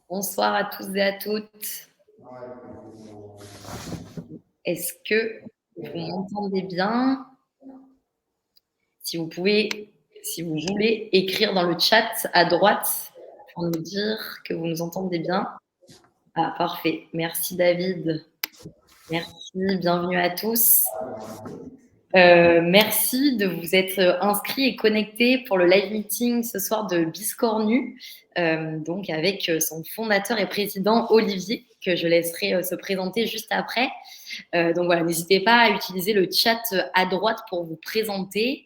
Bonsoir à tous et à toutes. Est-ce que vous m'entendez bien? Si vous pouvez, si vous voulez écrire dans le chat à droite pour nous dire que vous nous entendez bien. Ah, parfait. Merci David. Merci, bienvenue à tous. Merci de vous être inscrits et connectés pour le live meeting ce soir de Biscornu, donc avec son fondateur et président Olivier, que je laisserai se présenter juste après. Donc voilà, n'hésitez pas à utiliser le chat à droite pour vous présenter.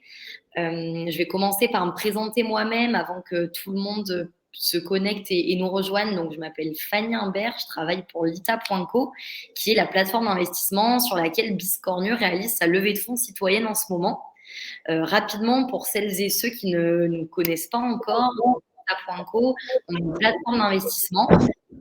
Je vais commencer par me présenter moi-même avant que tout le monde se connecte et nous rejoigne. Donc, je m'appelle Fanny Imbert, je travaille pour Lita.co, qui est la plateforme d'investissement sur laquelle Biscornu réalise sa levée de fonds citoyenne en ce moment. Rapidement, pour celles et ceux qui ne nous connaissent pas encore, Lita.co, on est une plateforme d'investissement.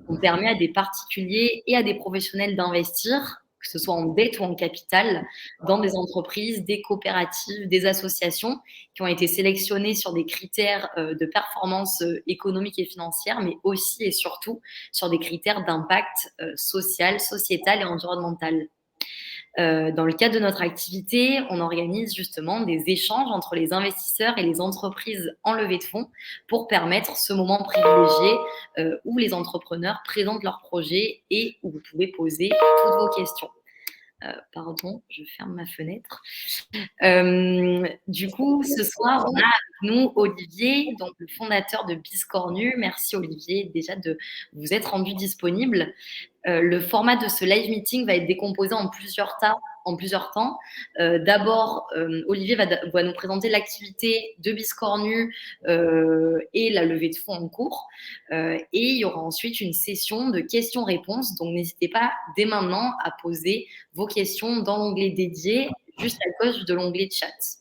On permet à des particuliers et à des professionnels d'investir, que ce soit en dette ou en capital, dans des entreprises, des coopératives, des associations qui ont été sélectionnées sur des critères de performance économique et financière, mais aussi et surtout sur des critères d'impact social, sociétal et environnemental. Dans le cadre de notre activité, on organise justement des échanges entre les investisseurs et les entreprises en levée de fonds pour permettre ce moment privilégié où les entrepreneurs présentent leurs projets et où vous pouvez poser toutes vos questions. Pardon, je ferme ma fenêtre. Du coup, ce soir, on a avec nous Olivier, donc le fondateur de Biscornu. Merci Olivier déjà de vous être rendu disponible. Le format de ce live meeting va être décomposé en plusieurs temps. D'abord, Olivier va nous présenter l'activité de Biscornu et la levée de fonds en cours. Et il y aura ensuite une session de questions-réponses. Donc, n'hésitez pas dès maintenant à poser vos questions dans l'onglet dédié, juste à gauche de l'onglet chat.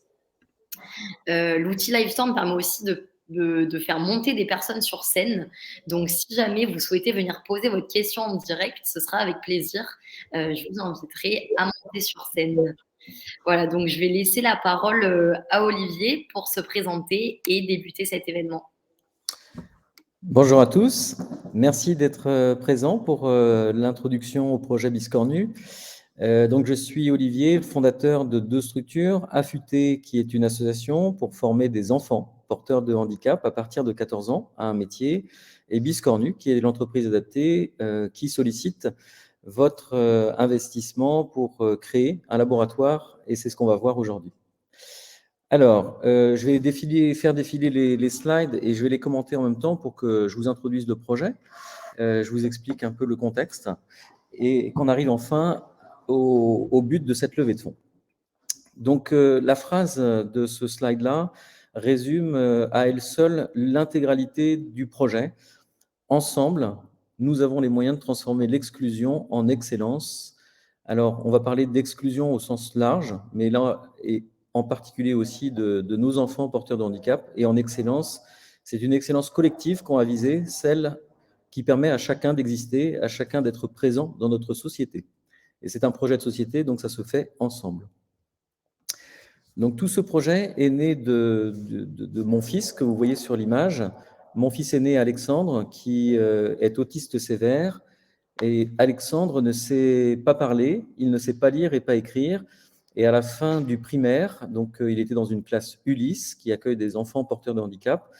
L'outil Livestorm permet aussi de faire monter des personnes sur scène. Donc, si jamais vous souhaitez venir poser votre question en direct, ce sera avec plaisir. Je vous inviterai à monter sur scène. Voilà, donc je vais laisser la parole à Olivier pour se présenter et débuter cet événement. Bonjour à tous, merci d'être présents pour l'introduction au projet Biscornu. Donc, je suis Olivier, fondateur de deux structures, Affûté, qui est une association pour former des enfants porteurs de handicap à partir de 14 ans à un métier, et Biscornu, qui est l'entreprise adaptée qui sollicite votre investissement pour créer un laboratoire, et c'est ce qu'on va voir aujourd'hui. Alors, je vais faire défiler les slides et je vais les commenter en même temps pour que je vous introduise le projet. Je vous explique un peu le contexte et qu'on arrive enfin au but de cette levée de fonds. Donc, la phrase de ce slide-là résume à elle seule l'intégralité du projet. Ensemble, nous avons les moyens de transformer l'exclusion en excellence. Alors, on va parler d'exclusion au sens large, mais là, et en particulier aussi de nos enfants porteurs de handicap. Et en excellence, c'est une excellence collective qu'on va viser, celle qui permet à chacun d'exister, à chacun d'être présent dans notre société. Et c'est un projet de société, donc ça se fait ensemble. Donc tout ce projet est né de mon fils, que vous voyez sur l'image. Mon fils aîné, Alexandre, qui est autiste sévère. Et Alexandre ne sait pas parler, il ne sait pas lire et pas écrire. Et à la fin du primaire, donc il était dans une classe Ulysse qui accueille des enfants porteurs de handicap.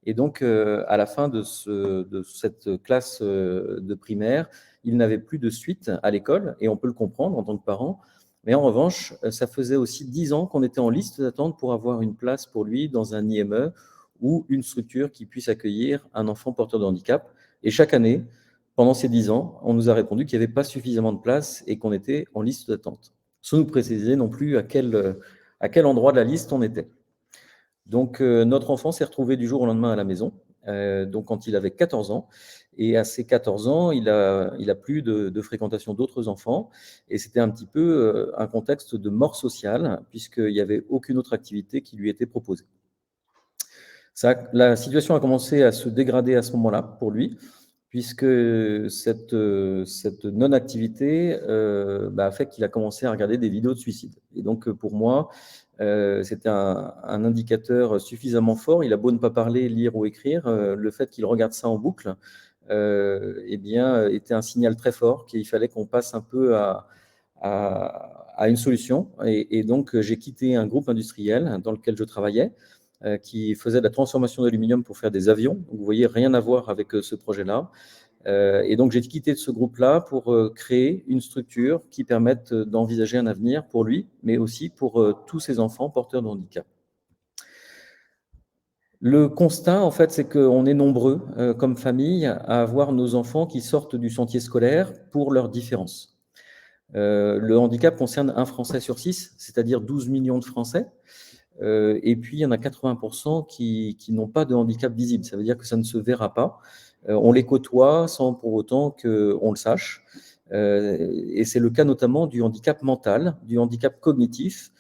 Et donc à la fin de cette classe de primaire, il n'avait plus de suite à l'école, et on peut le comprendre en tant que parent. Mais en revanche, ça faisait aussi 10 ans qu'on était en liste d'attente pour avoir une place pour lui dans un IME ou une structure qui puisse accueillir un enfant porteur de handicap. Et chaque année, pendant ces 10 ans, on nous a répondu qu'il n'y avait pas suffisamment de place et qu'on était en liste d'attente, sans nous préciser non plus à quel endroit de la liste on était. Donc, notre enfant s'est retrouvé du jour au lendemain à la maison, donc quand il avait 14 ans. Et à ses 14 ans, il a plus de fréquentation d'autres enfants. Et c'était un petit peu un contexte de mort sociale, puisqu'il n'y avait aucune autre activité qui lui était proposée. La situation a commencé à se dégrader à ce moment-là pour lui. puisque cette non-activité a fait qu'il a commencé à regarder des vidéos de suicide. Et donc, pour moi, c'était un indicateur suffisamment fort. Il a beau ne pas parler, lire ou écrire, le fait qu'il regarde ça en boucle, était un signal très fort qu'il fallait qu'on passe un peu à une solution. Et donc, j'ai quitté un groupe industriel dans lequel je travaillais, qui faisait de la transformation d'aluminium pour faire des avions. Donc, vous voyez, rien à voir avec ce projet-là. Et donc, j'ai quitté ce groupe-là pour créer une structure qui permette d'envisager un avenir pour lui, mais aussi pour tous ses enfants porteurs de handicap. Le constat, en fait, c'est qu'on est nombreux, comme famille, à avoir nos enfants qui sortent du sentier scolaire pour leurs différences. Le handicap concerne 1 Français sur 6, c'est-à-dire 12 millions de Français. Et puis, il y en a 80% qui n'ont pas de handicap visible. Ça veut dire que ça ne se verra pas. On les côtoie sans pour autant qu'on le sache. Et c'est le cas notamment du handicap mental, du handicap cognitif.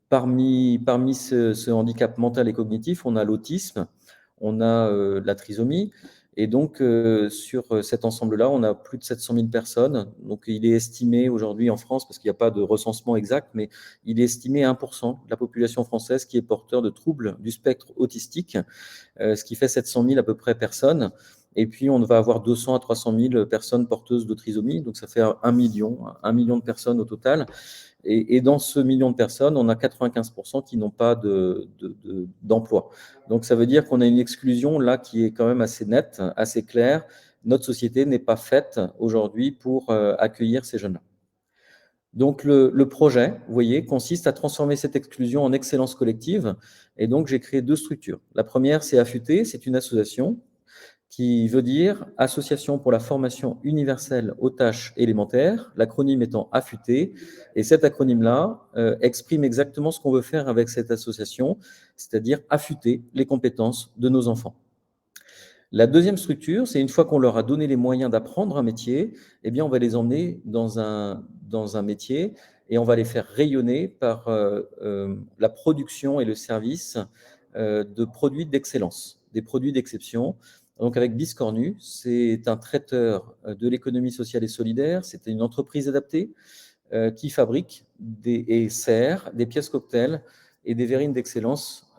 Parmi ce handicap mental et cognitif, on a l'autisme, on a la trisomie. Et donc, sur cet ensemble-là, on a plus de 700 000 personnes. Donc, il est estimé aujourd'hui en France, parce qu'il n'y a pas de recensement exact, mais il est estimé à 1% de la population française qui est porteur de troubles du spectre autistique, ce qui fait 700 000 à peu près personnes. Et puis, on va avoir 200 à 300 000 personnes porteuses de trisomie. Donc, ça fait 1 million de personnes au total. Et dans ce million de personnes, on a 95% qui n'ont pas d'emploi. Donc, ça veut dire qu'on a une exclusion là qui est quand même assez nette, assez claire. Notre société n'est pas faite aujourd'hui pour accueillir ces jeunes-là. Donc, le projet, vous voyez, consiste à transformer cette exclusion en excellence collective. Et donc, j'ai créé 2 structures. La première, c'est Affûté, c'est une association qui veut dire Association pour la formation universelle aux tâches élémentaires, l'acronyme étant Affûté. Et cet acronyme-là exprime exactement ce qu'on veut faire avec cette association, c'est-à-dire affûter les compétences de nos enfants. La deuxième structure, c'est une fois qu'on leur a donné les moyens d'apprendre un métier, eh bien, on va les emmener dans un métier et on va les faire rayonner par la production et le service de produits d'excellence, des produits d'exception. Donc, avec Biscornu, c'est un traiteur de l'économie sociale et solidaire, c'est une entreprise adaptée qui fabrique et sert des pièces cocktails et des verrines d'excellence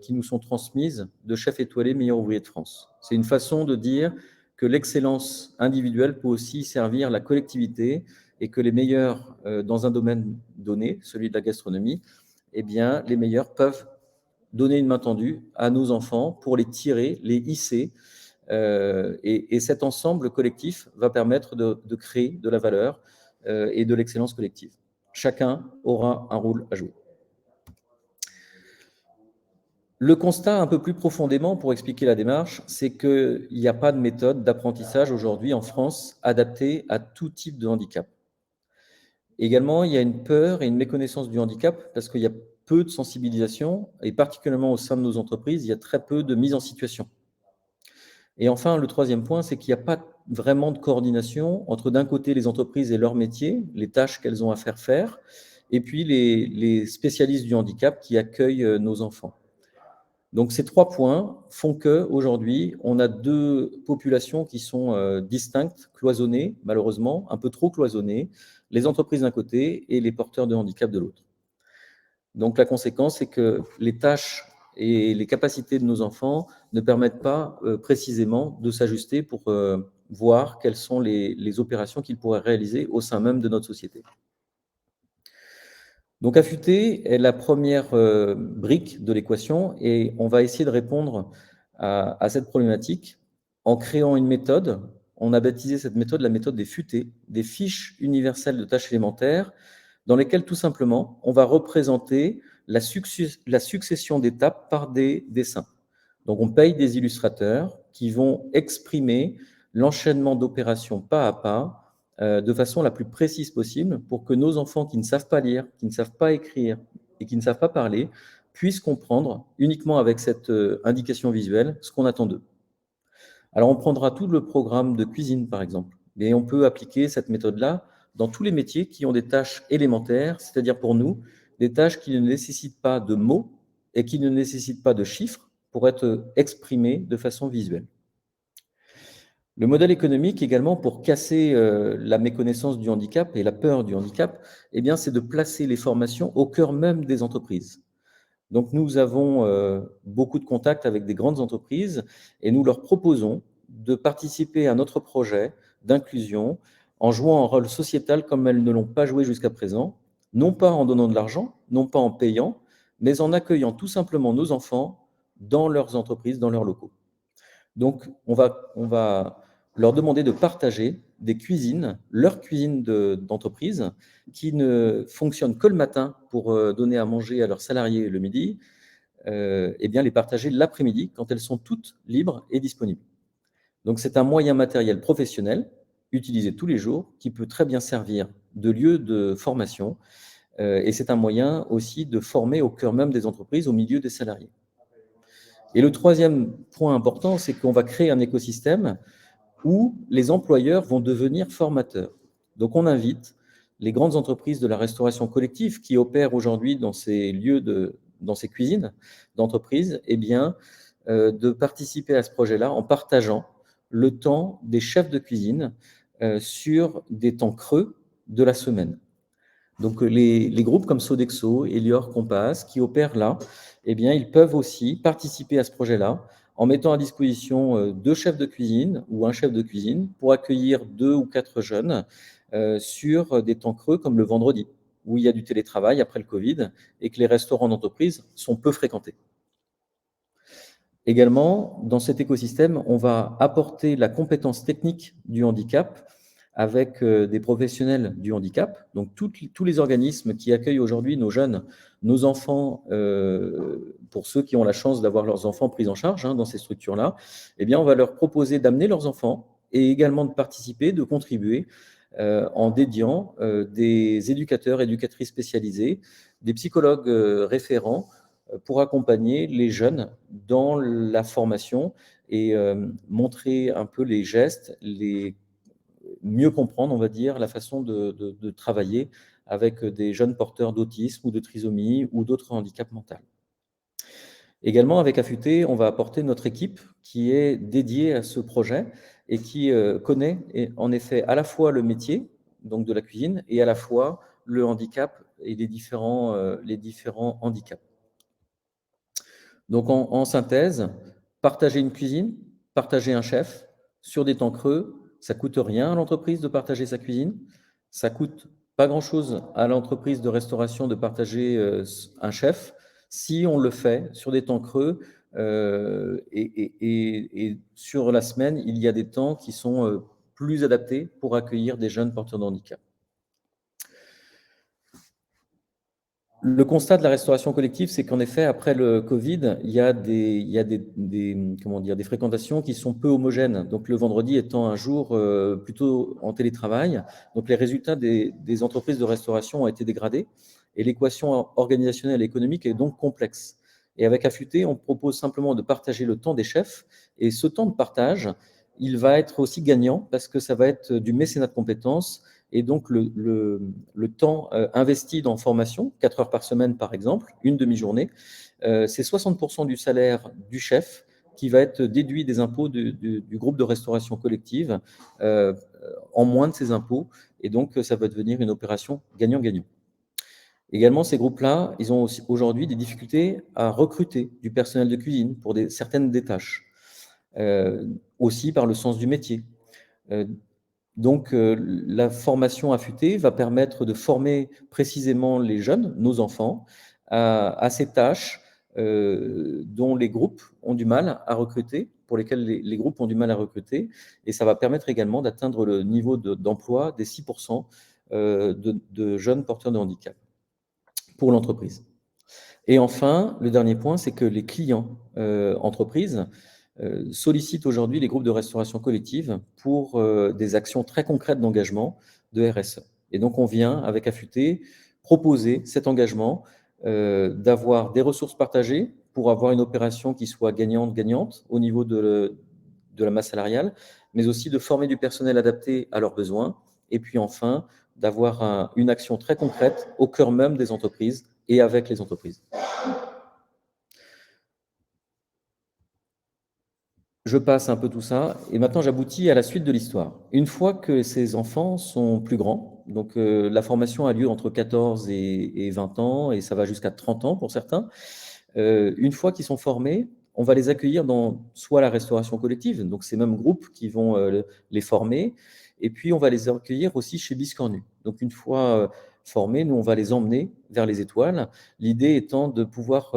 qui nous sont transmises de chefs étoilés meilleurs ouvriers de France. C'est une façon de dire que l'excellence individuelle peut aussi servir la collectivité et que les meilleurs dans un domaine donné, celui de la gastronomie, eh bien, les meilleurs peuvent donner une main tendue à nos enfants pour les tirer, les hisser. Et cet ensemble collectif va permettre de créer de la valeur et de l'excellence collective. Chacun aura un rôle à jouer. Le constat un peu plus profondément, pour expliquer la démarche, c'est qu'il n'y a pas de méthode d'apprentissage aujourd'hui en France adaptée à tout type de handicap. Également, il y a une peur et une méconnaissance du handicap parce qu'il y a peu de sensibilisation et particulièrement au sein de nos entreprises, il y a très peu de mise en situation. Et enfin, le troisième point, c'est qu'il n'y a pas vraiment de coordination entre d'un côté les entreprises et leur métier, les tâches qu'elles ont à faire, et puis les spécialistes du handicap qui accueillent nos enfants. Donc ces 3 points font qu'aujourd'hui, on a 2 populations qui sont distinctes, cloisonnées, malheureusement, un peu trop cloisonnées, les entreprises d'un côté et les porteurs de handicap de l'autre. Donc la conséquence, c'est que les tâches et les capacités de nos enfants ne permettent pas précisément de s'ajuster pour voir quelles sont les opérations qu'ils pourraient réaliser au sein même de notre société. Donc Affûté est la première brique de l'équation et on va essayer de répondre à cette problématique en créant une méthode. On a baptisé cette méthode la méthode des FUT, des fiches universelles de tâches élémentaires, dans lesquelles tout simplement on va représenter la succession d'étapes par des dessins. Donc on paye des illustrateurs qui vont exprimer l'enchaînement d'opérations pas à pas de façon la plus précise possible pour que nos enfants qui ne savent pas lire, qui ne savent pas écrire et qui ne savent pas parler puissent comprendre uniquement avec cette indication visuelle ce qu'on attend d'eux. Alors on prendra tout le programme de cuisine par exemple, et on peut appliquer cette méthode-là dans tous les métiers qui ont des tâches élémentaires, c'est-à-dire pour nous, des tâches qui ne nécessitent pas de mots et qui ne nécessitent pas de chiffres pour être exprimées de façon visuelle. Le modèle économique également, pour casser la méconnaissance du handicap et la peur du handicap, eh bien, c'est de placer les formations au cœur même des entreprises. Donc, nous avons beaucoup de contacts avec des grandes entreprises et nous leur proposons de participer à notre projet d'inclusion en jouant un rôle sociétal comme elles ne l'ont pas joué jusqu'à présent, non pas en donnant de l'argent, non pas en payant, mais en accueillant tout simplement nos enfants dans leurs entreprises, dans leurs locaux. Donc, on va leur demander de partager des cuisines, leur cuisine d'entreprise, qui ne fonctionnent que le matin pour donner à manger à leurs salariés le midi, et bien les partager l'après-midi quand elles sont toutes libres et disponibles. Donc, c'est un moyen matériel professionnel utilisé tous les jours qui peut très bien servir de lieu de formation, et c'est un moyen aussi de former au cœur même des entreprises, au milieu des salariés. Et le troisième point important, c'est qu'on va créer un écosystème où les employeurs vont devenir formateurs. Donc, on invite les grandes entreprises de la restauration collective qui opèrent aujourd'hui dans ces lieux dans ces cuisines d'entreprise, eh bien, de participer à ce projet-là en partageant le temps des chefs de cuisine sur des temps creux de la semaine. Donc, les groupes comme Sodexo, Elior, Compass, qui opèrent là, eh bien, ils peuvent aussi participer à ce projet-là en mettant à disposition 2 chefs de cuisine ou un chef de cuisine pour accueillir 2 ou 4 jeunes sur des temps creux comme le vendredi, où il y a du télétravail après le Covid et que les restaurants d'entreprise sont peu fréquentés. Également, dans cet écosystème, on va apporter la compétence technique du handicap avec des professionnels du handicap. Donc, tous les organismes qui accueillent aujourd'hui nos jeunes, nos enfants, pour ceux qui ont la chance d'avoir leurs enfants pris en charge dans ces structures-là, eh bien, on va leur proposer d'amener leurs enfants et également de participer, de contribuer en dédiant des éducateurs, éducatrices spécialisés, des psychologues référents pour accompagner les jeunes dans la formation et montrer un peu les gestes, mieux comprendre, on va dire, la façon de travailler avec des jeunes porteurs d'autisme ou de trisomie ou d'autres handicaps mentaux. Également, avec Affûté, on va apporter notre équipe qui est dédiée à ce projet et qui connaît en effet à la fois le métier donc de la cuisine et à la fois le handicap et les différents handicaps. Donc, en synthèse, partager une cuisine, partager un chef sur des temps creux, ça coûte rien à l'entreprise de partager sa cuisine, ça coûte pas grand-chose à l'entreprise de restauration de partager un chef si on le fait sur des temps creux et sur la semaine, il y a des temps qui sont plus adaptés pour accueillir des jeunes porteurs de handicap. Le constat de la restauration collective, c'est qu'en effet, après le Covid, il y a des fréquentations qui sont peu homogènes. Donc, le vendredi étant un jour plutôt en télétravail, donc les résultats des entreprises de restauration ont été dégradés et l'équation organisationnelle et économique est donc complexe. Et avec Affûté, on propose simplement de partager le temps des chefs et ce temps de partage, il va être aussi gagnant parce que ça va être du mécénat de compétences. Et donc, le temps investi dans formation, 4 heures par semaine par exemple, une demi-journée, c'est 60% du salaire du chef qui va être déduit des impôts du groupe de restauration collective en moins de ses impôts. Et donc, ça va devenir une opération gagnant-gagnant. Également, ces groupes-là, ils ont aussi aujourd'hui des difficultés à recruter du personnel de cuisine pour certaines des tâches, aussi par le sens du métier. Donc, la formation affûtée va permettre de former précisément les jeunes, nos enfants, à ces tâches dont les groupes ont du mal à recruter, pour lesquelles les groupes ont du mal à recruter, et ça va permettre également d'atteindre le niveau d'emploi des 6% de jeunes porteurs de handicap pour l'entreprise. Et enfin, le dernier point, c'est que les clients entreprises sollicitent aujourd'hui les groupes de restauration collective pour des actions très concrètes d'engagement de RSE. Et donc, on vient, avec Affûté, proposer cet engagement d'avoir des ressources partagées pour avoir une opération qui soit gagnante-gagnante au niveau de la masse salariale, mais aussi de former du personnel adapté à leurs besoins. Et puis enfin, d'avoir une action très concrète au cœur même des entreprises et avec les entreprises. je passe un peu tout ça et maintenant j'aboutis à la suite de l'histoire. Une fois que ces enfants sont plus grands, donc la formation a lieu entre 14 et 20 ans et ça va jusqu'à 30 ans pour certains. Une fois qu'ils sont formés, on va les accueillir dans soit la restauration collective, donc ces mêmes groupes qui vont les former, et puis on va les accueillir aussi chez Biscornu. Donc une fois formés, nous on va les emmener vers les étoiles, l'idée étant de pouvoir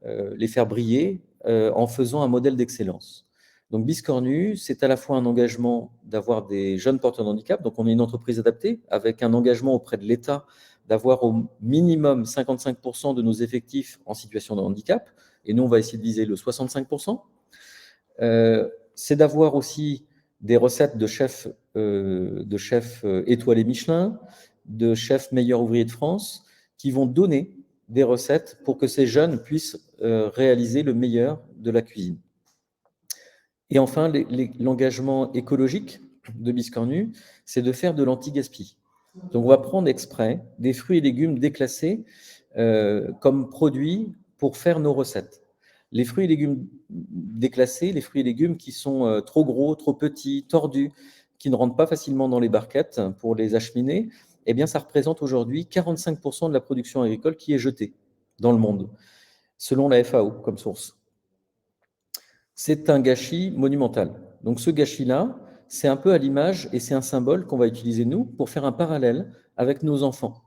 les faire briller en faisant un modèle d'excellence. Donc Biscornu, c'est à la fois un engagement d'avoir des jeunes porteurs de handicap, donc on est une entreprise adaptée, avec un engagement auprès de l'État d'avoir au minimum 55% de nos effectifs en situation de handicap, et nous on va essayer de viser le 65%. C'est d'avoir aussi des recettes de chefs étoilés Michelin, de chefs meilleurs ouvriers de France, qui vont donner des recettes pour que ces jeunes puissent réaliser le meilleur de la cuisine. Et enfin, l'engagement écologique de Biscornu, c'est de faire de l'anti-gaspi. Donc, on va prendre exprès des fruits et légumes déclassés comme produits pour faire nos recettes. Les fruits et légumes déclassés, les fruits et légumes qui sont trop gros, trop petits, tordus, qui ne rentrent pas facilement dans les barquettes pour les acheminer, eh bien, ça représente aujourd'hui 45% de la production agricole qui est jetée dans le monde, selon la FAO comme source. C'est un gâchis monumental. Donc ce gâchis-là, c'est un peu à l'image et c'est un symbole qu'on va utiliser nous pour faire un parallèle avec nos enfants.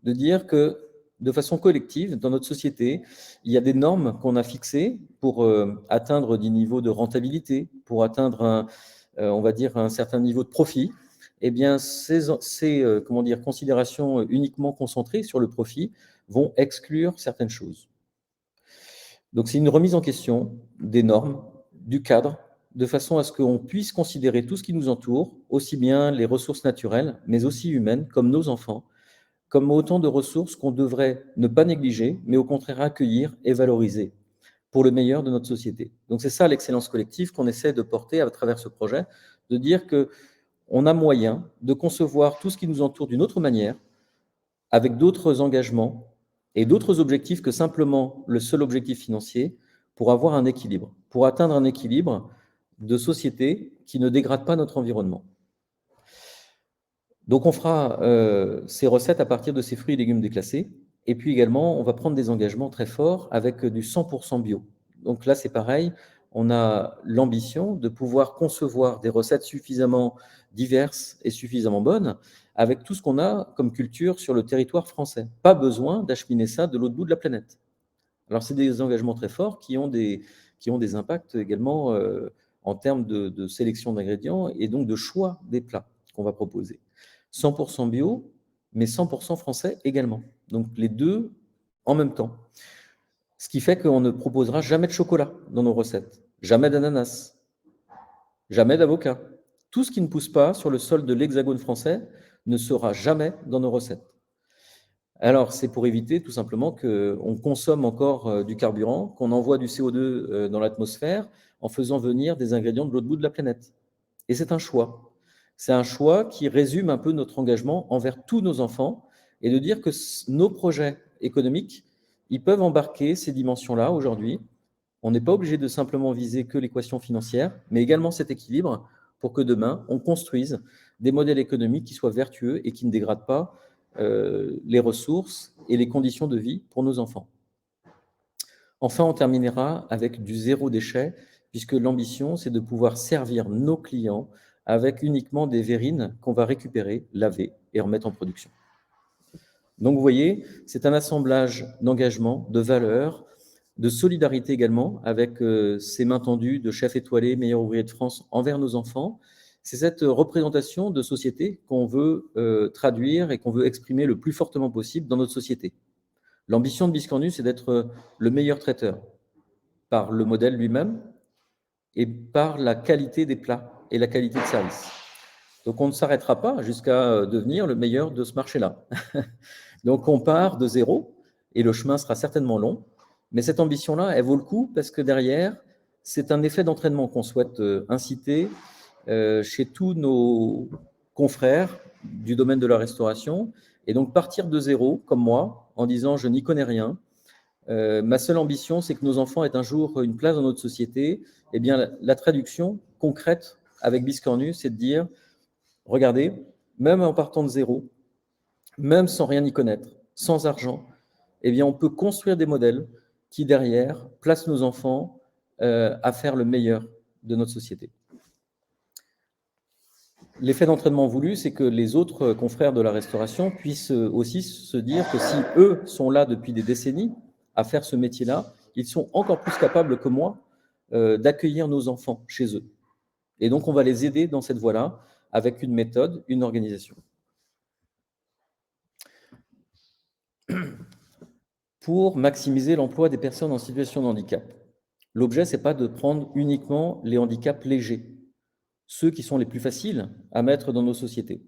De dire que de façon collective, dans notre société, il y a des normes qu'on a fixées pour atteindre des niveaux de rentabilité, pour atteindre on va dire un certain niveau de profit. Eh bien, ces considérations uniquement concentrées sur le profit vont exclure certaines choses. Donc, c'est une remise en question des normes, du cadre, de façon à ce qu'on puisse considérer tout ce qui nous entoure, aussi bien les ressources naturelles, mais aussi humaines, comme nos enfants, comme autant de ressources qu'on devrait ne pas négliger, mais au contraire accueillir et valoriser pour le meilleur de notre société. Donc, c'est ça l'excellence collective qu'on essaie de porter à travers ce projet, de dire qu'on a moyen de concevoir tout ce qui nous entoure d'une autre manière, avec d'autres engagements et d'autres objectifs que simplement le seul objectif financier pour avoir un équilibre, pour atteindre un équilibre de société qui ne dégrade pas notre environnement. Donc on fera ces recettes à partir de ces fruits et légumes déclassés, et puis également on va prendre des engagements très forts avec du 100% bio. Donc là c'est pareil, on a l'ambition de pouvoir concevoir des recettes suffisamment diverses et suffisamment bonnes avec tout ce qu'on a comme culture sur le territoire français. Pas besoin d'acheminer ça de l'autre bout de la planète. Alors, c'est des engagements très forts qui ont des impacts également en termes de sélection d'ingrédients et donc de choix des plats qu'on va proposer. 100% bio, mais 100% français également. Donc, les deux en même temps. Ce qui fait qu'on ne proposera jamais de chocolat dans nos recettes, jamais d'ananas, jamais d'avocat. Tout ce qui ne pousse pas sur le sol de l'Hexagone français ne sera jamais dans nos recettes. Alors, c'est pour éviter tout simplement qu'on consomme encore du carburant, qu'on envoie du CO2 dans l'atmosphère en faisant venir des ingrédients de l'autre bout de la planète. Et c'est un choix. C'est un choix qui résume un peu notre engagement envers tous nos enfants et de dire que nos projets économiques, ils peuvent embarquer ces dimensions-là aujourd'hui. On n'est pas obligé de simplement viser que l'équation financière, mais également cet équilibre pour que demain, on construise des modèles économiques qui soient vertueux et qui ne dégradent pas les ressources et les conditions de vie pour nos enfants. Enfin, on terminera avec du zéro déchet, puisque l'ambition, c'est de pouvoir servir nos clients avec uniquement des verrines qu'on va récupérer, laver et remettre en production. Donc, vous voyez, c'est un assemblage d'engagement, de valeurs, de solidarité également, avec ces mains tendues de chefs étoilés, meilleurs ouvriers de France envers nos enfants. C'est cette représentation de société qu'on veut traduire et qu'on veut exprimer le plus fortement possible dans notre société. L'ambition de Biscornu, c'est d'être le meilleur traiteur par le modèle lui-même et par la qualité des plats et la qualité de service. Donc, on ne s'arrêtera pas jusqu'à devenir le meilleur de ce marché-là. Donc, on part de zéro et le chemin sera certainement long. Mais cette ambition-là, elle vaut le coup parce que derrière, c'est un effet d'entraînement qu'on souhaite inciter chez tous nos confrères du domaine de la restauration. Et donc, partir de zéro, comme moi, en disant « je n'y connais rien Ma seule ambition, c'est que nos enfants aient un jour une place dans notre société. Eh bien, la traduction concrète avec Biscornu, c'est de dire, regardez, même en partant de zéro, même sans rien y connaître, sans argent, eh bien, on peut construire des modèles qui, derrière, placent nos enfants à faire le meilleur de notre société. L'effet d'entraînement voulu, c'est que les autres confrères de la restauration puissent aussi se dire que si eux sont là depuis des décennies à faire ce métier-là, ils sont encore plus capables que moi d'accueillir nos enfants chez eux. Et donc, on va les aider dans cette voie-là avec une méthode, une organisation. Pour maximiser l'emploi des personnes en situation de handicap, l'objet, ce n'est pas de prendre uniquement les handicaps légers, ceux qui sont les plus faciles à mettre dans nos sociétés.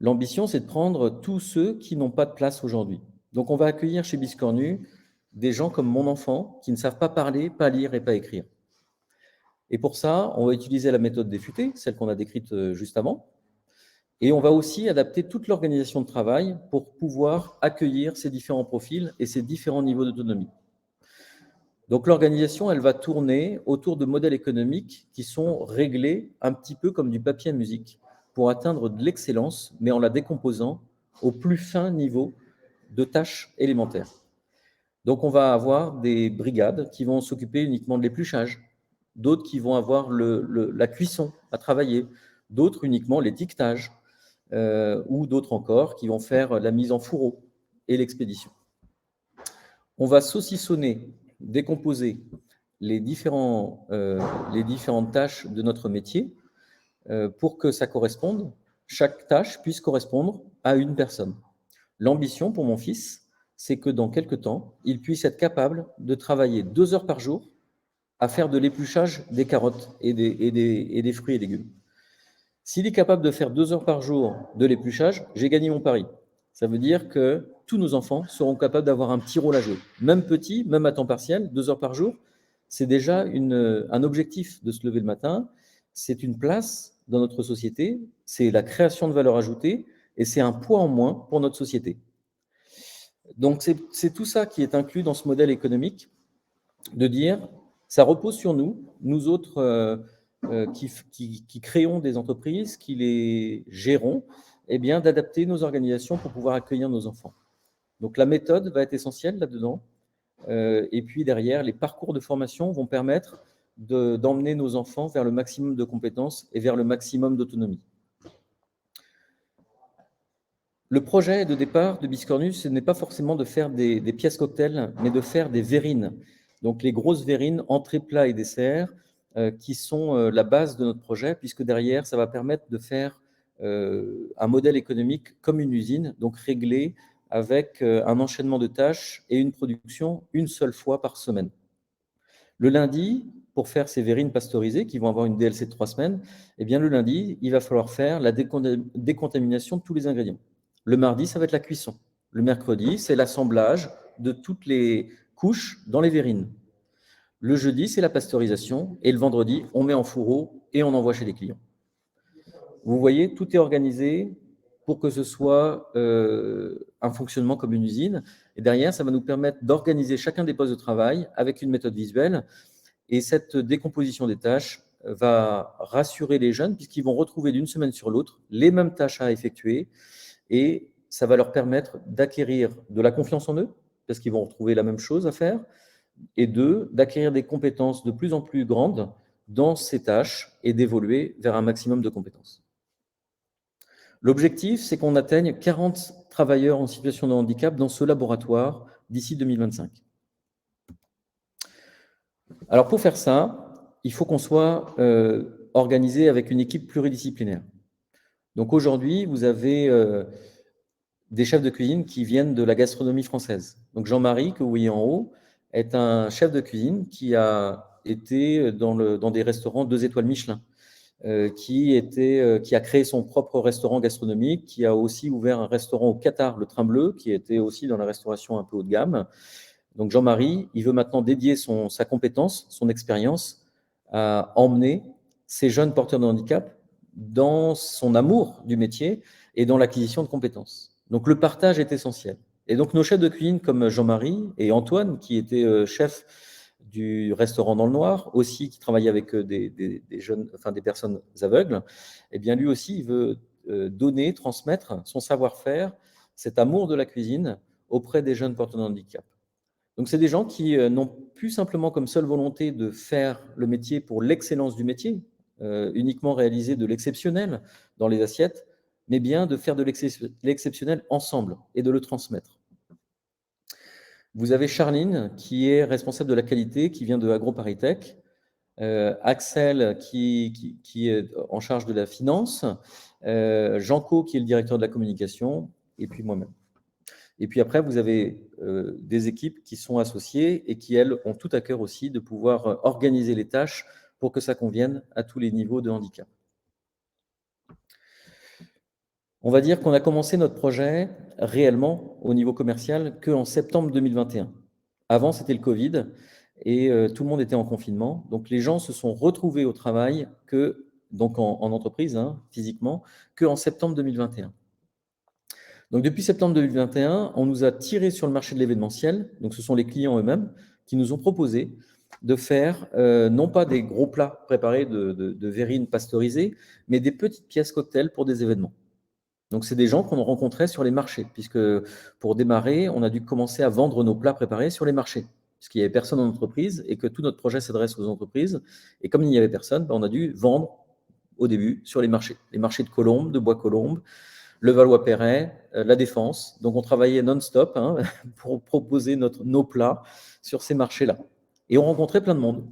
L'ambition, c'est de prendre tous ceux qui n'ont pas de place aujourd'hui. Donc, on va accueillir chez Biscornu des gens comme mon enfant qui ne savent pas parler, pas lire et pas écrire. Et pour ça, on va utiliser la méthode des FUT, celle qu'on a décrite juste avant, et on va aussi adapter toute l'organisation de travail pour pouvoir accueillir ces différents profils et ces différents niveaux d'autonomie. Donc, l'organisation, elle va tourner autour de modèles économiques qui sont réglés un petit peu comme du papier à musique pour atteindre de l'excellence, mais en la décomposant au plus fin niveau de tâches élémentaires. Donc, on va avoir des brigades qui vont s'occuper uniquement de l'épluchage, d'autres qui vont avoir la cuisson à travailler, d'autres uniquement l'étiquetage, ou d'autres encore qui vont faire la mise en fourreau et l'expédition. On va saucissonner, décomposer les différentes tâches de notre métier pour que ça corresponde, chaque tâche puisse correspondre à une personne. L'ambition pour mon fils, c'est que dans quelques temps, il puisse être capable de travailler 2 heures par jour à faire de l'épluchage des carottes et des fruits et légumes. S'il est capable de faire 2 heures par jour de l'épluchage, j'ai gagné mon pari. Ça veut dire que tous nos enfants seront capables d'avoir un petit rôle à jouer. Même petit, même à temps partiel, 2 heures par jour, c'est déjà un objectif de se lever le matin. C'est une place dans notre société, c'est la création de valeur ajoutée et c'est un poids en moins pour notre société. Donc, c'est tout ça qui est inclus dans ce modèle économique, de dire, ça repose sur nous, nous autres qui créons des entreprises, qui les gérons, eh bien, d'adapter nos organisations pour pouvoir accueillir nos enfants. Donc, la méthode va être essentielle là-dedans. Et puis, derrière, les parcours de formation vont permettre d'emmener nos enfants vers le maximum de compétences et vers le maximum d'autonomie. Le projet de départ de Biscornu, ce n'est pas forcément de faire des pièces cocktails, mais de faire des verrines. Donc, les grosses verrines, entrées, plats et desserts, qui sont la base de notre projet, puisque derrière, ça va permettre de faire un modèle économique comme une usine, donc réglé avec un enchaînement de tâches et une production une seule fois par semaine. Le lundi, pour faire ces verrines pasteurisées qui vont avoir une DLC de 3 semaines, eh bien le lundi, il va falloir faire la décontamination de tous les ingrédients. Le mardi, ça va être la cuisson. Le mercredi, c'est l'assemblage de toutes les couches dans les verrines. Le jeudi, c'est la pasteurisation. Et le vendredi, on met en fourreau et on envoie chez les clients. Vous voyez, tout est organisé pour que ce soit un fonctionnement comme une usine. Et derrière, ça va nous permettre d'organiser chacun des postes de travail avec une méthode visuelle. Et cette décomposition des tâches va rassurer les jeunes puisqu'ils vont retrouver d'une semaine sur l'autre les mêmes tâches à effectuer. Et ça va leur permettre d'acquérir de la confiance en eux parce qu'ils vont retrouver la même chose à faire. Et d'acquérir des compétences de plus en plus grandes dans ces tâches et d'évoluer vers un maximum de compétences. L'objectif, c'est qu'on atteigne 40 travailleurs en situation de handicap dans ce laboratoire d'ici 2025. Alors, pour faire ça, il faut qu'on soit organisé avec une équipe pluridisciplinaire. Donc, aujourd'hui, vous avez des chefs de cuisine qui viennent de la gastronomie française. Donc, Jean-Marie, que vous voyez en haut, est un chef de cuisine qui a été dans des restaurants 2 étoiles Michelin. Qui a créé son propre restaurant gastronomique, qui a aussi ouvert un restaurant au Qatar, le Train Bleu, qui était aussi dans la restauration un peu haut de gamme. Donc Jean-Marie, il veut maintenant dédier sa compétence, son expérience, à emmener ces jeunes porteurs de handicap dans son amour du métier et dans l'acquisition de compétences. Donc le partage est essentiel. Et donc, nos chefs de cuisine comme Jean-Marie et Antoine, qui était chef du restaurant dans le noir, aussi qui travaillait avec des jeunes, enfin des personnes aveugles, eh bien lui aussi, il veut donner, transmettre son savoir-faire, cet amour de la cuisine auprès des jeunes porteurs de handicap. Donc, c'est des gens qui n'ont plus simplement comme seule volonté de faire le métier pour l'excellence du métier, uniquement réaliser de l'exceptionnel dans les assiettes, mais bien de faire de l'exceptionnel ensemble et de le transmettre. Vous avez Charline, qui est responsable de la qualité, qui vient de AgroParisTech, Axel, qui est en charge de la finance, Jean-Co, qui est le directeur de la communication, et puis moi-même. Et puis après, vous avez des équipes qui sont associées et qui, elles, ont tout à cœur aussi de pouvoir organiser les tâches pour que ça convienne à tous les niveaux de handicap. On va dire qu'on a commencé notre projet réellement au niveau commercial qu'en septembre 2021. Avant, c'était le Covid et tout le monde était en confinement. Donc, les gens se sont retrouvés au travail donc en entreprise, hein, physiquement, qu'en septembre 2021. Donc, depuis septembre 2021, on nous a tiré sur le marché de l'événementiel. Donc, ce sont les clients eux-mêmes qui nous ont proposé de faire non pas des gros plats préparés de verrines pasteurisées, mais des petites pièces cocktails pour des événements. Donc, c'est des gens qu'on rencontrait sur les marchés, puisque pour démarrer, on a dû commencer à vendre nos plats préparés sur les marchés, puisqu'il n'y avait personne en entreprise et que tout notre projet s'adresse aux entreprises. Et comme il n'y avait personne, on a dû vendre au début sur les marchés de Colombes, de Bois-Colombes, le Valois-Perret, la Défense. Donc, on travaillait non-stop hein, pour proposer nos plats sur ces marchés-là. Et on rencontrait plein de monde.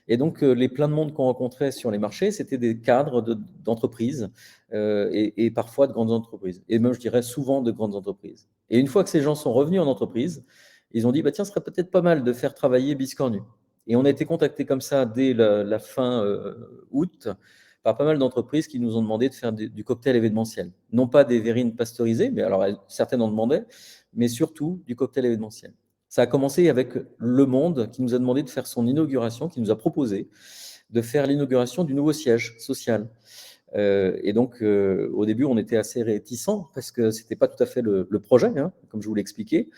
Et donc, les plein de monde qu'on rencontrait sur les marchés, c'était des cadres d'entreprises et parfois de grandes entreprises. Et même, je dirais, souvent de grandes entreprises. Et une fois que ces gens sont revenus en entreprise, ils ont dit, bah, tiens, ce serait peut-être pas mal de faire travailler Biscornu. Et on a été contactés comme ça dès la fin août par pas mal d'entreprises qui nous ont demandé de faire du cocktail événementiel. Non pas des verrines pasteurisées, mais alors certaines en demandaient, mais surtout du cocktail événementiel. Ça a commencé avec Le Monde qui nous a demandé de faire son inauguration, qui nous a proposé de faire l'inauguration du nouveau siège social. Et donc, au début, on était assez réticents parce que ce n'était pas tout à fait le projet, hein, comme je vous l'ai expliqué.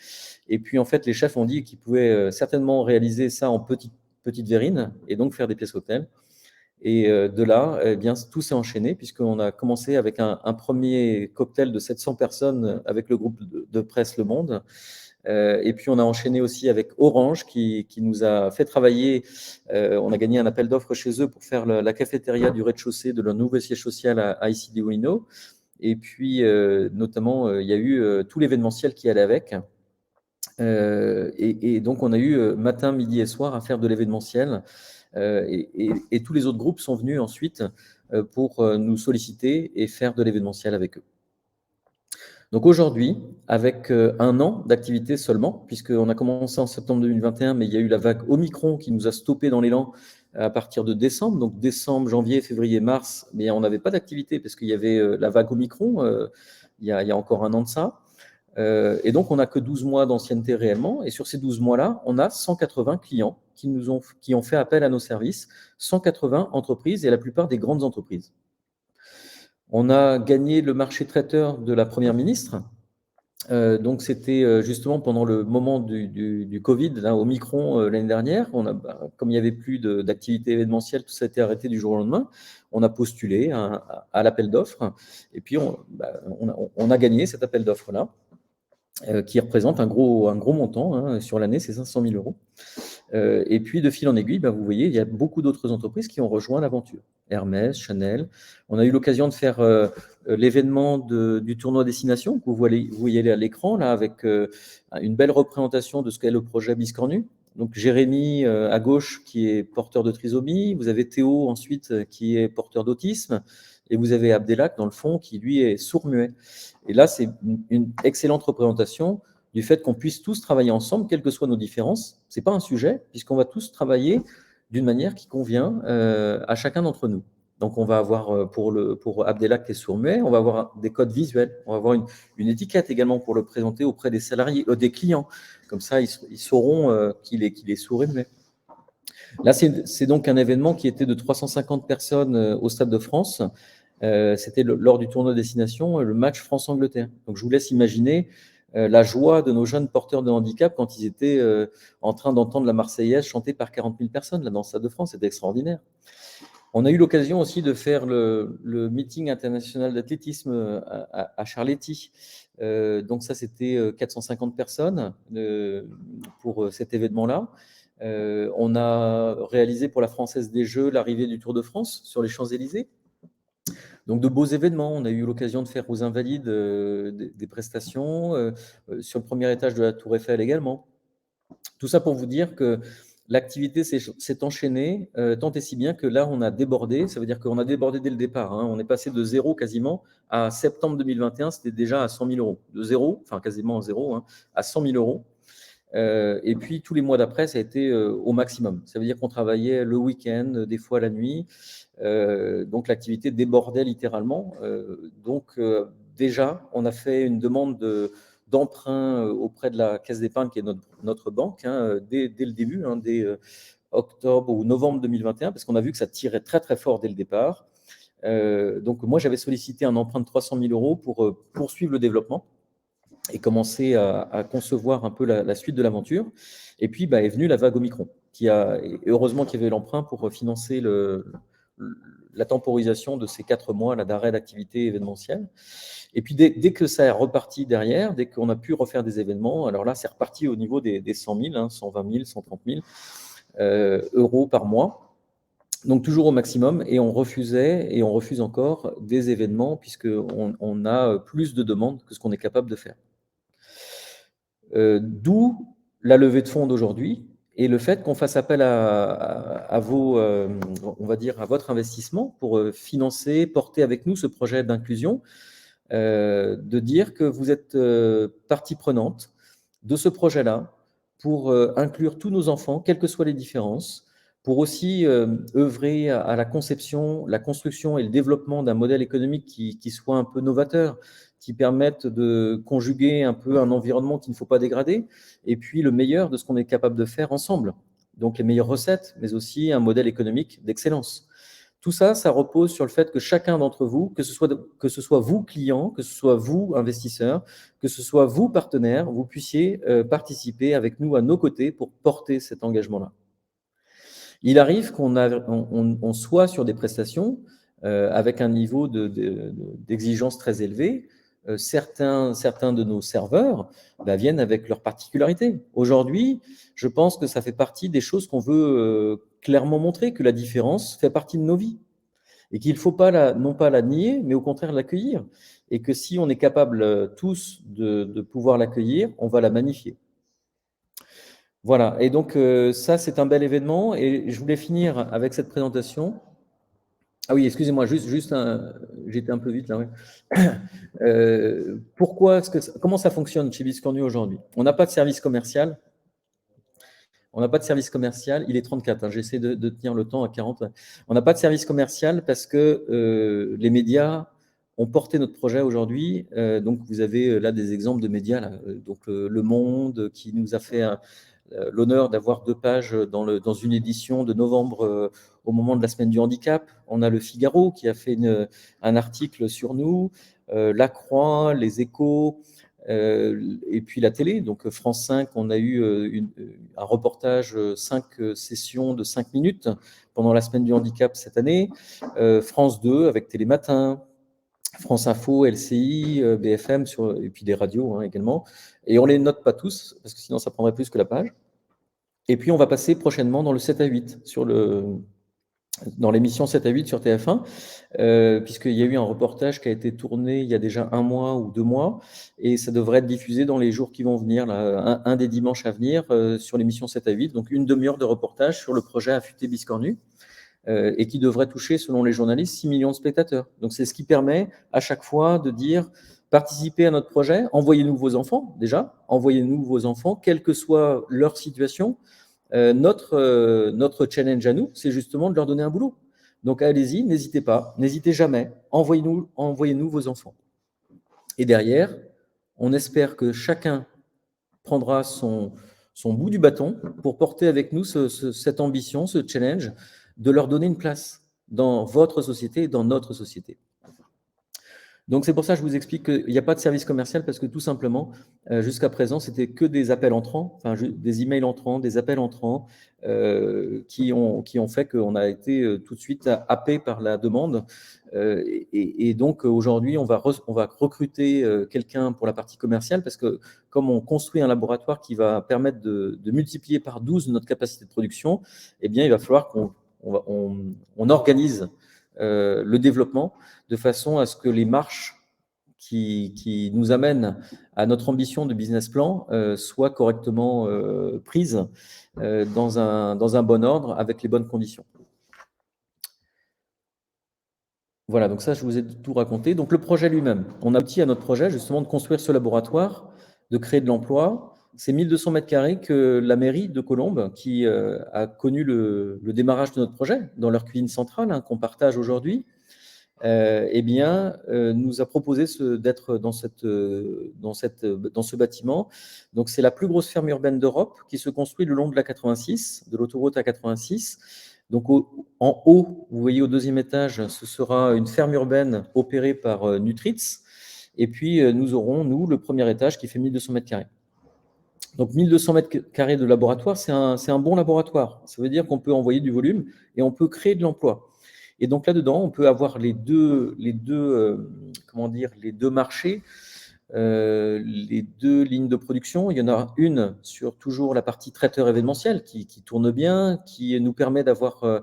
Et puis, en fait, les chefs ont dit qu'ils pouvaient certainement réaliser ça en petites verrines et donc faire des pièces cocktails. Et de là, eh bien, tout s'est enchaîné puisqu'on a commencé avec un premier cocktail de 700 personnes avec le groupe de presse Le Monde. Et puis, on a enchaîné aussi avec Orange qui nous a fait travailler. On a gagné un appel d'offres chez eux pour faire la cafétéria du rez-de-chaussée de leur nouveau siège social à ICD Wino. Et puis, notamment, il y a eu tout l'événementiel qui allait avec. Et donc, on a eu matin, midi et soir à faire de l'événementiel. Et tous les autres groupes sont venus ensuite pour nous solliciter et faire de l'événementiel avec eux. Donc aujourd'hui, avec un an d'activité seulement, puisqu'on a commencé en septembre 2021, mais il y a eu la vague Omicron qui nous a stoppé dans l'élan à partir de décembre. Donc décembre, janvier, février, mars, mais on n'avait pas d'activité parce qu'il y avait la vague Omicron il y a encore un an de ça. Et donc, on n'a que 12 mois d'ancienneté réellement. Et sur ces 12 mois-là, on a 180 clients qui ont fait appel à nos services, 180 entreprises et la plupart des grandes entreprises. On a gagné le marché traiteur de la Première ministre. Donc, c'était justement pendant le moment du Covid, là, Omicron, l'année dernière. Comme il n'y avait plus d'activité événementielle, tout ça a été arrêté du jour au lendemain. On a postulé à l'appel d'offres. Et puis, on a gagné cet appel d'offres-là. Qui représente un gros montant hein, sur l'année, c'est 500 000 euros. Et puis, de fil en aiguille, vous voyez, il y a beaucoup d'autres entreprises qui ont rejoint l'aventure. Hermès, Chanel. On a eu l'occasion de faire l'événement du tournoi Destination, que vous voyez à l'écran, là, avec une belle représentation de ce qu'est le projet Biscornu. Donc, Jérémy, à gauche, qui est porteur de trisomie. Vous avez Théo, ensuite, qui est porteur d'autisme. Et vous avez Abdelak, dans le fond, qui, lui, est sourd-muet. Et là, c'est une excellente représentation du fait qu'on puisse tous travailler ensemble, quelles que soient nos différences. Ce n'est pas un sujet, puisqu'on va tous travailler d'une manière qui convient à chacun d'entre nous. Donc, on va avoir, pour Abdelak qui est sourd-muet, on va avoir des codes visuels, on va avoir une étiquette également pour le présenter auprès des salariés, des clients. Comme ça, ils sauront qu'il est sourd et muet. Là, c'est donc un événement qui était de 350 personnes au Stade de France. C'était lors du tournoi Destination, le match France-Angleterre. Donc, je vous laisse imaginer la joie de nos jeunes porteurs de handicap quand ils étaient en train d'entendre la Marseillaise chantée par 40 000 personnes là, dans le Stade de France. C'était extraordinaire. On a eu l'occasion aussi de faire le meeting international d'athlétisme à Charletti. Donc ça, c'était 450 personnes pour cet événement-là. On a réalisé pour la Française des Jeux l'arrivée du Tour de France sur les Champs-Élysées. Donc de beaux événements, on a eu l'occasion de faire aux Invalides des prestations, sur le premier étage de la Tour Eiffel également. Tout ça pour vous dire que l'activité s'est enchaînée tant et si bien que là, on a débordé. Ça veut dire qu'on a débordé dès le départ. Hein. On est passé de zéro quasiment à septembre 2021, c'était déjà à 100 000 euros. De zéro, enfin quasiment à zéro, hein, à 100 000 euros. Et puis tous les mois d'après, ça a été au maximum. Ça veut dire qu'on travaillait le week-end, des fois la nuit. Donc l'activité débordait littéralement. Donc déjà, on a fait une demande d'emprunt auprès de la Caisse d'épargne, qui est notre banque, hein, dès le début, hein, dès octobre ou novembre 2021, parce qu'on a vu que ça tirait très très fort dès le départ. Donc moi, j'avais sollicité un emprunt de 300 000 euros pour poursuivre le développement et commencer à concevoir un peu la suite de l'aventure. Et puis est venue la vague Omicron, heureusement qu'il y avait l'emprunt pour financer la temporisation de ces 4 mois d'arrêt d'activité événementielle. Et puis dès que ça est reparti derrière, dès qu'on a pu refaire des événements, alors là c'est reparti au niveau des 100 000, hein, 120 000, 130 000 euros par mois. Donc toujours au maximum, et on refusait et on refuse encore des événements puisqu'on a plus de demandes que ce qu'on est capable de faire. D'où la levée de fonds d'aujourd'hui et le fait qu'on fasse appel à vos, on va dire, à votre investissement pour financer, porter avec nous ce projet d'inclusion, de dire que vous êtes partie prenante de ce projet-là pour inclure tous nos enfants, quelles que soient les différences, pour aussi œuvrer à la conception, la construction et le développement d'un modèle économique qui soit un peu novateur, qui permette de conjuguer un peu un environnement qu'il ne faut pas dégrader, et puis le meilleur de ce qu'on est capable de faire ensemble. Donc les meilleures recettes, mais aussi un modèle économique d'excellence. Tout ça, ça repose sur le fait que chacun d'entre vous, que ce soit vous clients, que ce soit vous investisseurs, que ce soit vous partenaires, vous puissiez participer avec nous à nos côtés pour porter cet engagement-là. Il arrive qu'on soit sur des prestations avec un niveau d'exigence très élevé. Certains de nos serveurs viennent avec leurs particularités. Aujourd'hui, je pense que ça fait partie des choses qu'on veut clairement montrer, que la différence fait partie de nos vies et qu'il ne faut pas non pas la nier, mais au contraire l'accueillir. Et que si on est capable tous de pouvoir l'accueillir, on va la magnifier. Voilà, et donc ça, c'est un bel événement. Et je voulais finir avec cette présentation. Ah oui, excusez-moi, j'étais un peu vite là. Ouais. Comment ça fonctionne chez Biscornu aujourd'hui? On n'a pas de service commercial. On n'a pas de service commercial. Il est 34, hein, j'essaie de tenir le temps à 40. On n'a pas de service commercial parce que les médias ont porté notre projet aujourd'hui. Donc, vous avez là des exemples de médias. Là. Donc, Le Monde qui nous a fait l'honneur d'avoir 2 pages dans une édition de novembre au moment de la semaine du handicap. On a Le Figaro qui a fait un article sur nous, La Croix, Les Échos, et puis la télé. Donc France 5, on a eu un reportage, 5 sessions de 5 minutes pendant la semaine du handicap cette année. France 2 avec Télématin, France Info, LCI, BFM, et puis des radios également. Et on ne les note pas tous, parce que sinon ça prendrait plus que la page. Et puis on va passer prochainement dans le 7 à 8, dans l'émission 7 à 8 sur TF1, puisqu'il y a eu un reportage qui a été tourné il y a déjà 1 mois ou 2 mois, et ça devrait être diffusé dans les jours qui vont venir, là, un des dimanches à venir, sur l'émission 7 à 8, donc une demi-heure de reportage sur le projet Affûté Biscornu, et qui devrait toucher, selon les journalistes, 6 millions de spectateurs. Donc c'est ce qui permet à chaque fois de dire, participez à notre projet, envoyez-nous vos enfants déjà, envoyez-nous vos enfants, quelle que soit leur situation. Notre challenge à nous, c'est justement de leur donner un boulot. Donc allez-y, n'hésitez pas, n'hésitez jamais, envoyez-nous vos enfants. Et derrière, on espère que chacun prendra son bout du bâton pour porter avec nous cette ambition, ce challenge, de leur donner une place dans votre société et dans notre société. Donc, c'est pour ça que je vous explique qu'il n'y a pas de service commercial parce que tout simplement, jusqu'à présent, c'était que des appels entrants, enfin, des emails entrants, des appels entrants qui ont fait qu'on a été tout de suite happé par la demande. Et donc, aujourd'hui, on va recruter quelqu'un pour la partie commerciale parce que comme on construit un laboratoire qui va permettre de multiplier par 12 notre capacité de production, eh bien, il va falloir qu'on organise le développement de façon à ce que les marches qui nous amènent à notre ambition de business plan soient correctement prises dans un bon ordre avec les bonnes conditions. Voilà, donc ça, je vous ai tout raconté. Donc le projet lui-même, on a abouti à notre projet justement de construire ce laboratoire, de créer de l'emploi. C'est 1200 mètres carrés que la mairie de Colombes, qui a connu le démarrage de notre projet dans leur cuisine centrale, qu'on partage aujourd'hui, nous a proposé d'être dans ce bâtiment. Donc, c'est la plus grosse ferme urbaine d'Europe qui se construit le long de la 86, de l'autoroute A86. Donc, en haut, vous voyez au deuxième étage, ce sera une ferme urbaine opérée par Nutritz. Et puis, nous aurons, le premier étage qui fait 1200 mètres carrés. Donc, 1200 mètres carrés de laboratoire, c'est un bon laboratoire. Ça veut dire qu'on peut envoyer du volume et on peut créer de l'emploi. Et donc là-dedans, on peut avoir les deux marchés, les deux lignes de production. Il y en a une sur toujours la partie traiteur événementiel qui tourne bien, qui nous permet d'avoir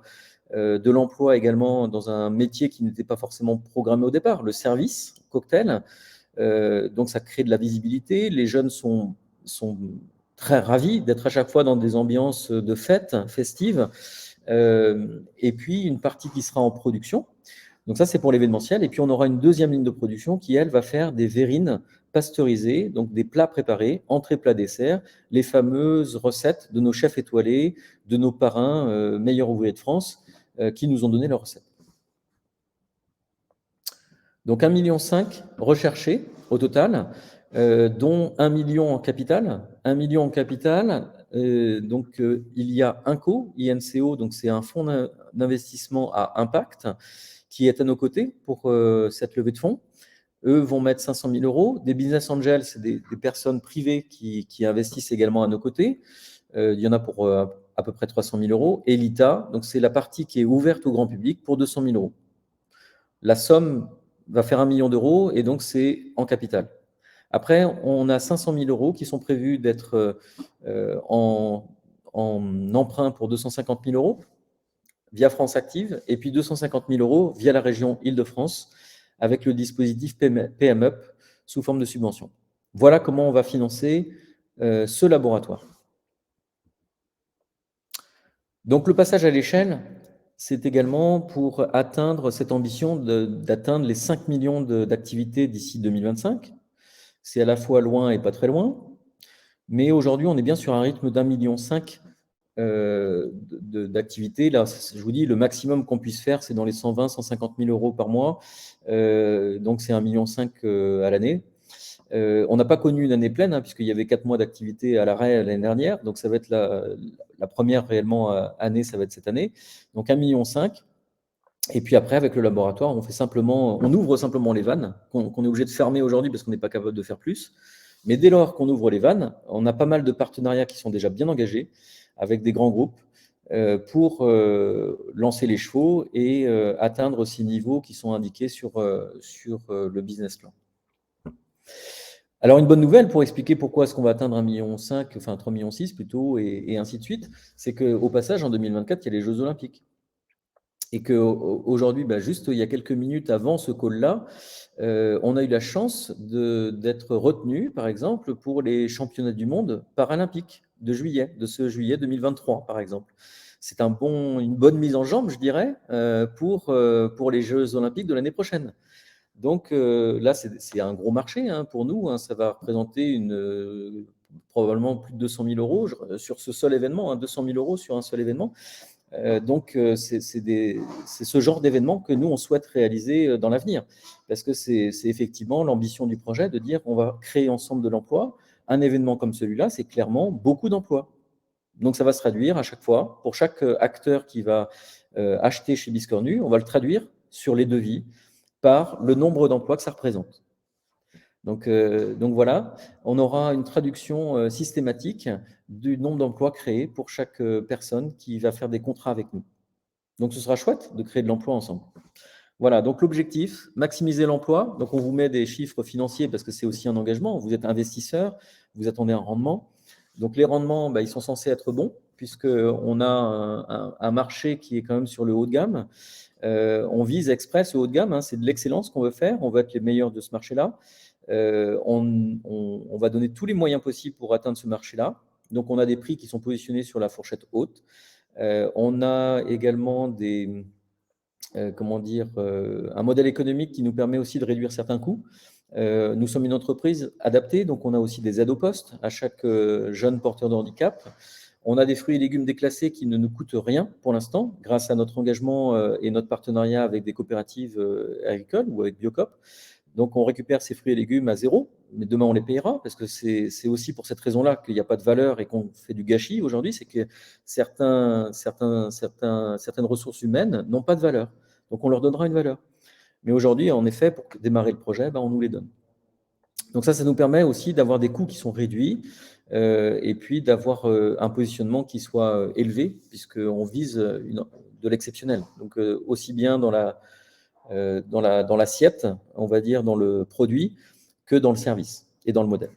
de l'emploi également dans un métier qui n'était pas forcément programmé au départ, le service cocktail. Donc ça crée de la visibilité. Les jeunes sont très ravis d'être à chaque fois dans des ambiances de fêtes festives. Et puis une partie qui sera en production. Donc ça, c'est pour l'événementiel. Et puis on aura une deuxième ligne de production qui, elle, va faire des verrines pasteurisées, donc des plats préparés, entrée, plat, dessert, les fameuses recettes de nos chefs étoilés, de nos parrains, meilleurs ouvriers de France, qui nous ont donné leurs recettes. Donc 1,5 million recherchés au total, dont 1 million en capital. 1 million en capital. Il y a INCO, donc c'est un fonds d'investissement à impact qui est à nos côtés pour cette levée de fonds. Eux vont mettre 500 000 euros. Des business angels, c'est des personnes privées qui investissent également à nos côtés. Il y en a pour à peu près 300 000 euros. Et l'ITA, donc c'est la partie qui est ouverte au grand public pour 200 000 euros. La somme va faire 1 million d'euros et donc c'est en capital. Après, on a 500 000 euros qui sont prévus d'être en emprunt pour 250 000 euros via France Active et puis 250 000 euros via la région Île-de-France avec le dispositif PM-UP sous forme de subvention. Voilà comment on va financer ce laboratoire. Donc le passage à l'échelle, c'est également pour atteindre cette ambition d'atteindre les 5 millions d'activités d'ici 2025. C'est à la fois loin et pas très loin. Mais aujourd'hui, on est bien sur un rythme d'1,5 million d'activités. Là, je vous dis, le maximum qu'on puisse faire, c'est dans les 120 150 000 euros par mois. Donc, c'est 1,5 million à l'année. On n'a pas connu une année pleine, puisqu'il y avait 4 mois d'activité à l'arrêt l'année dernière. Donc, ça va être la première réellement année, ça va être cette année. Donc, 1,5 million. Et puis après, avec le laboratoire, on ouvre simplement les vannes, qu'on est obligé de fermer aujourd'hui parce qu'on n'est pas capable de faire plus. Mais dès lors qu'on ouvre les vannes, on a pas mal de partenariats qui sont déjà bien engagés avec des grands groupes pour lancer les chevaux et atteindre ces niveaux qui sont indiqués sur le business plan. Alors, une bonne nouvelle pour expliquer pourquoi est-ce qu'on va atteindre 1,5 million, enfin 3,6 millions plutôt, et ainsi de suite, c'est qu'au passage, en 2024, il y a les Jeux Olympiques. Et qu'aujourd'hui, juste il y a quelques minutes avant ce call-là, on a eu la chance d'être retenu, par exemple, pour les championnats du monde paralympiques de ce juillet 2023, par exemple. C'est une bonne mise en jambe, je dirais, pour les Jeux olympiques de l'année prochaine. Donc là, c'est un gros marché pour nous. Ça va représenter probablement plus de 200 000 euros sur ce seul événement, 200 000 euros sur un seul événement. Donc, c'est ce genre d'événement que nous, on souhaite réaliser dans l'avenir. Parce que c'est effectivement l'ambition du projet de dire on va créer ensemble de l'emploi. Un événement comme celui-là, c'est clairement beaucoup d'emplois. Donc, ça va se traduire à chaque fois. Pour chaque acteur qui va acheter chez Biscornu, on va le traduire sur les devis par le nombre d'emplois que ça représente. Donc voilà, on aura une traduction systématique du nombre d'emplois créés pour chaque personne qui va faire des contrats avec nous. Donc ce sera chouette de créer de l'emploi ensemble. Voilà, donc l'objectif, maximiser l'emploi. Donc on vous met des chiffres financiers parce que c'est aussi un engagement. Vous êtes investisseur, vous attendez un rendement. Donc les rendements, ils sont censés être bons puisqu'on a un marché qui est quand même sur le haut de gamme. On vise express le haut de gamme, hein, c'est de l'excellence qu'on veut faire. On veut être les meilleurs de ce marché-là. On va donner tous les moyens possibles pour atteindre ce marché-là. Donc, on a des prix qui sont positionnés sur la fourchette haute. On a également un modèle économique qui nous permet aussi de réduire certains coûts. Nous sommes une entreprise adaptée, donc on a aussi des aides au poste à chaque jeune porteur de handicap. On a des fruits et légumes déclassés qui ne nous coûtent rien pour l'instant, grâce à notre engagement et notre partenariat avec des coopératives agricoles ou avec Biocoop. Donc, on récupère ces fruits et légumes à zéro, mais demain, on les payera, parce que c'est aussi pour cette raison-là qu'il n'y a pas de valeur et qu'on fait du gâchis aujourd'hui, c'est que certaines ressources humaines n'ont pas de valeur. Donc, on leur donnera une valeur. Mais aujourd'hui, en effet, pour démarrer le projet, on nous les donne. Donc ça nous permet aussi d'avoir des coûts qui sont réduits et puis d'avoir un positionnement qui soit élevé, puisqu'on vise de l'exceptionnel. Donc, aussi bien dans l'assiette, on va dire, dans le produit, que dans le service et dans le modèle.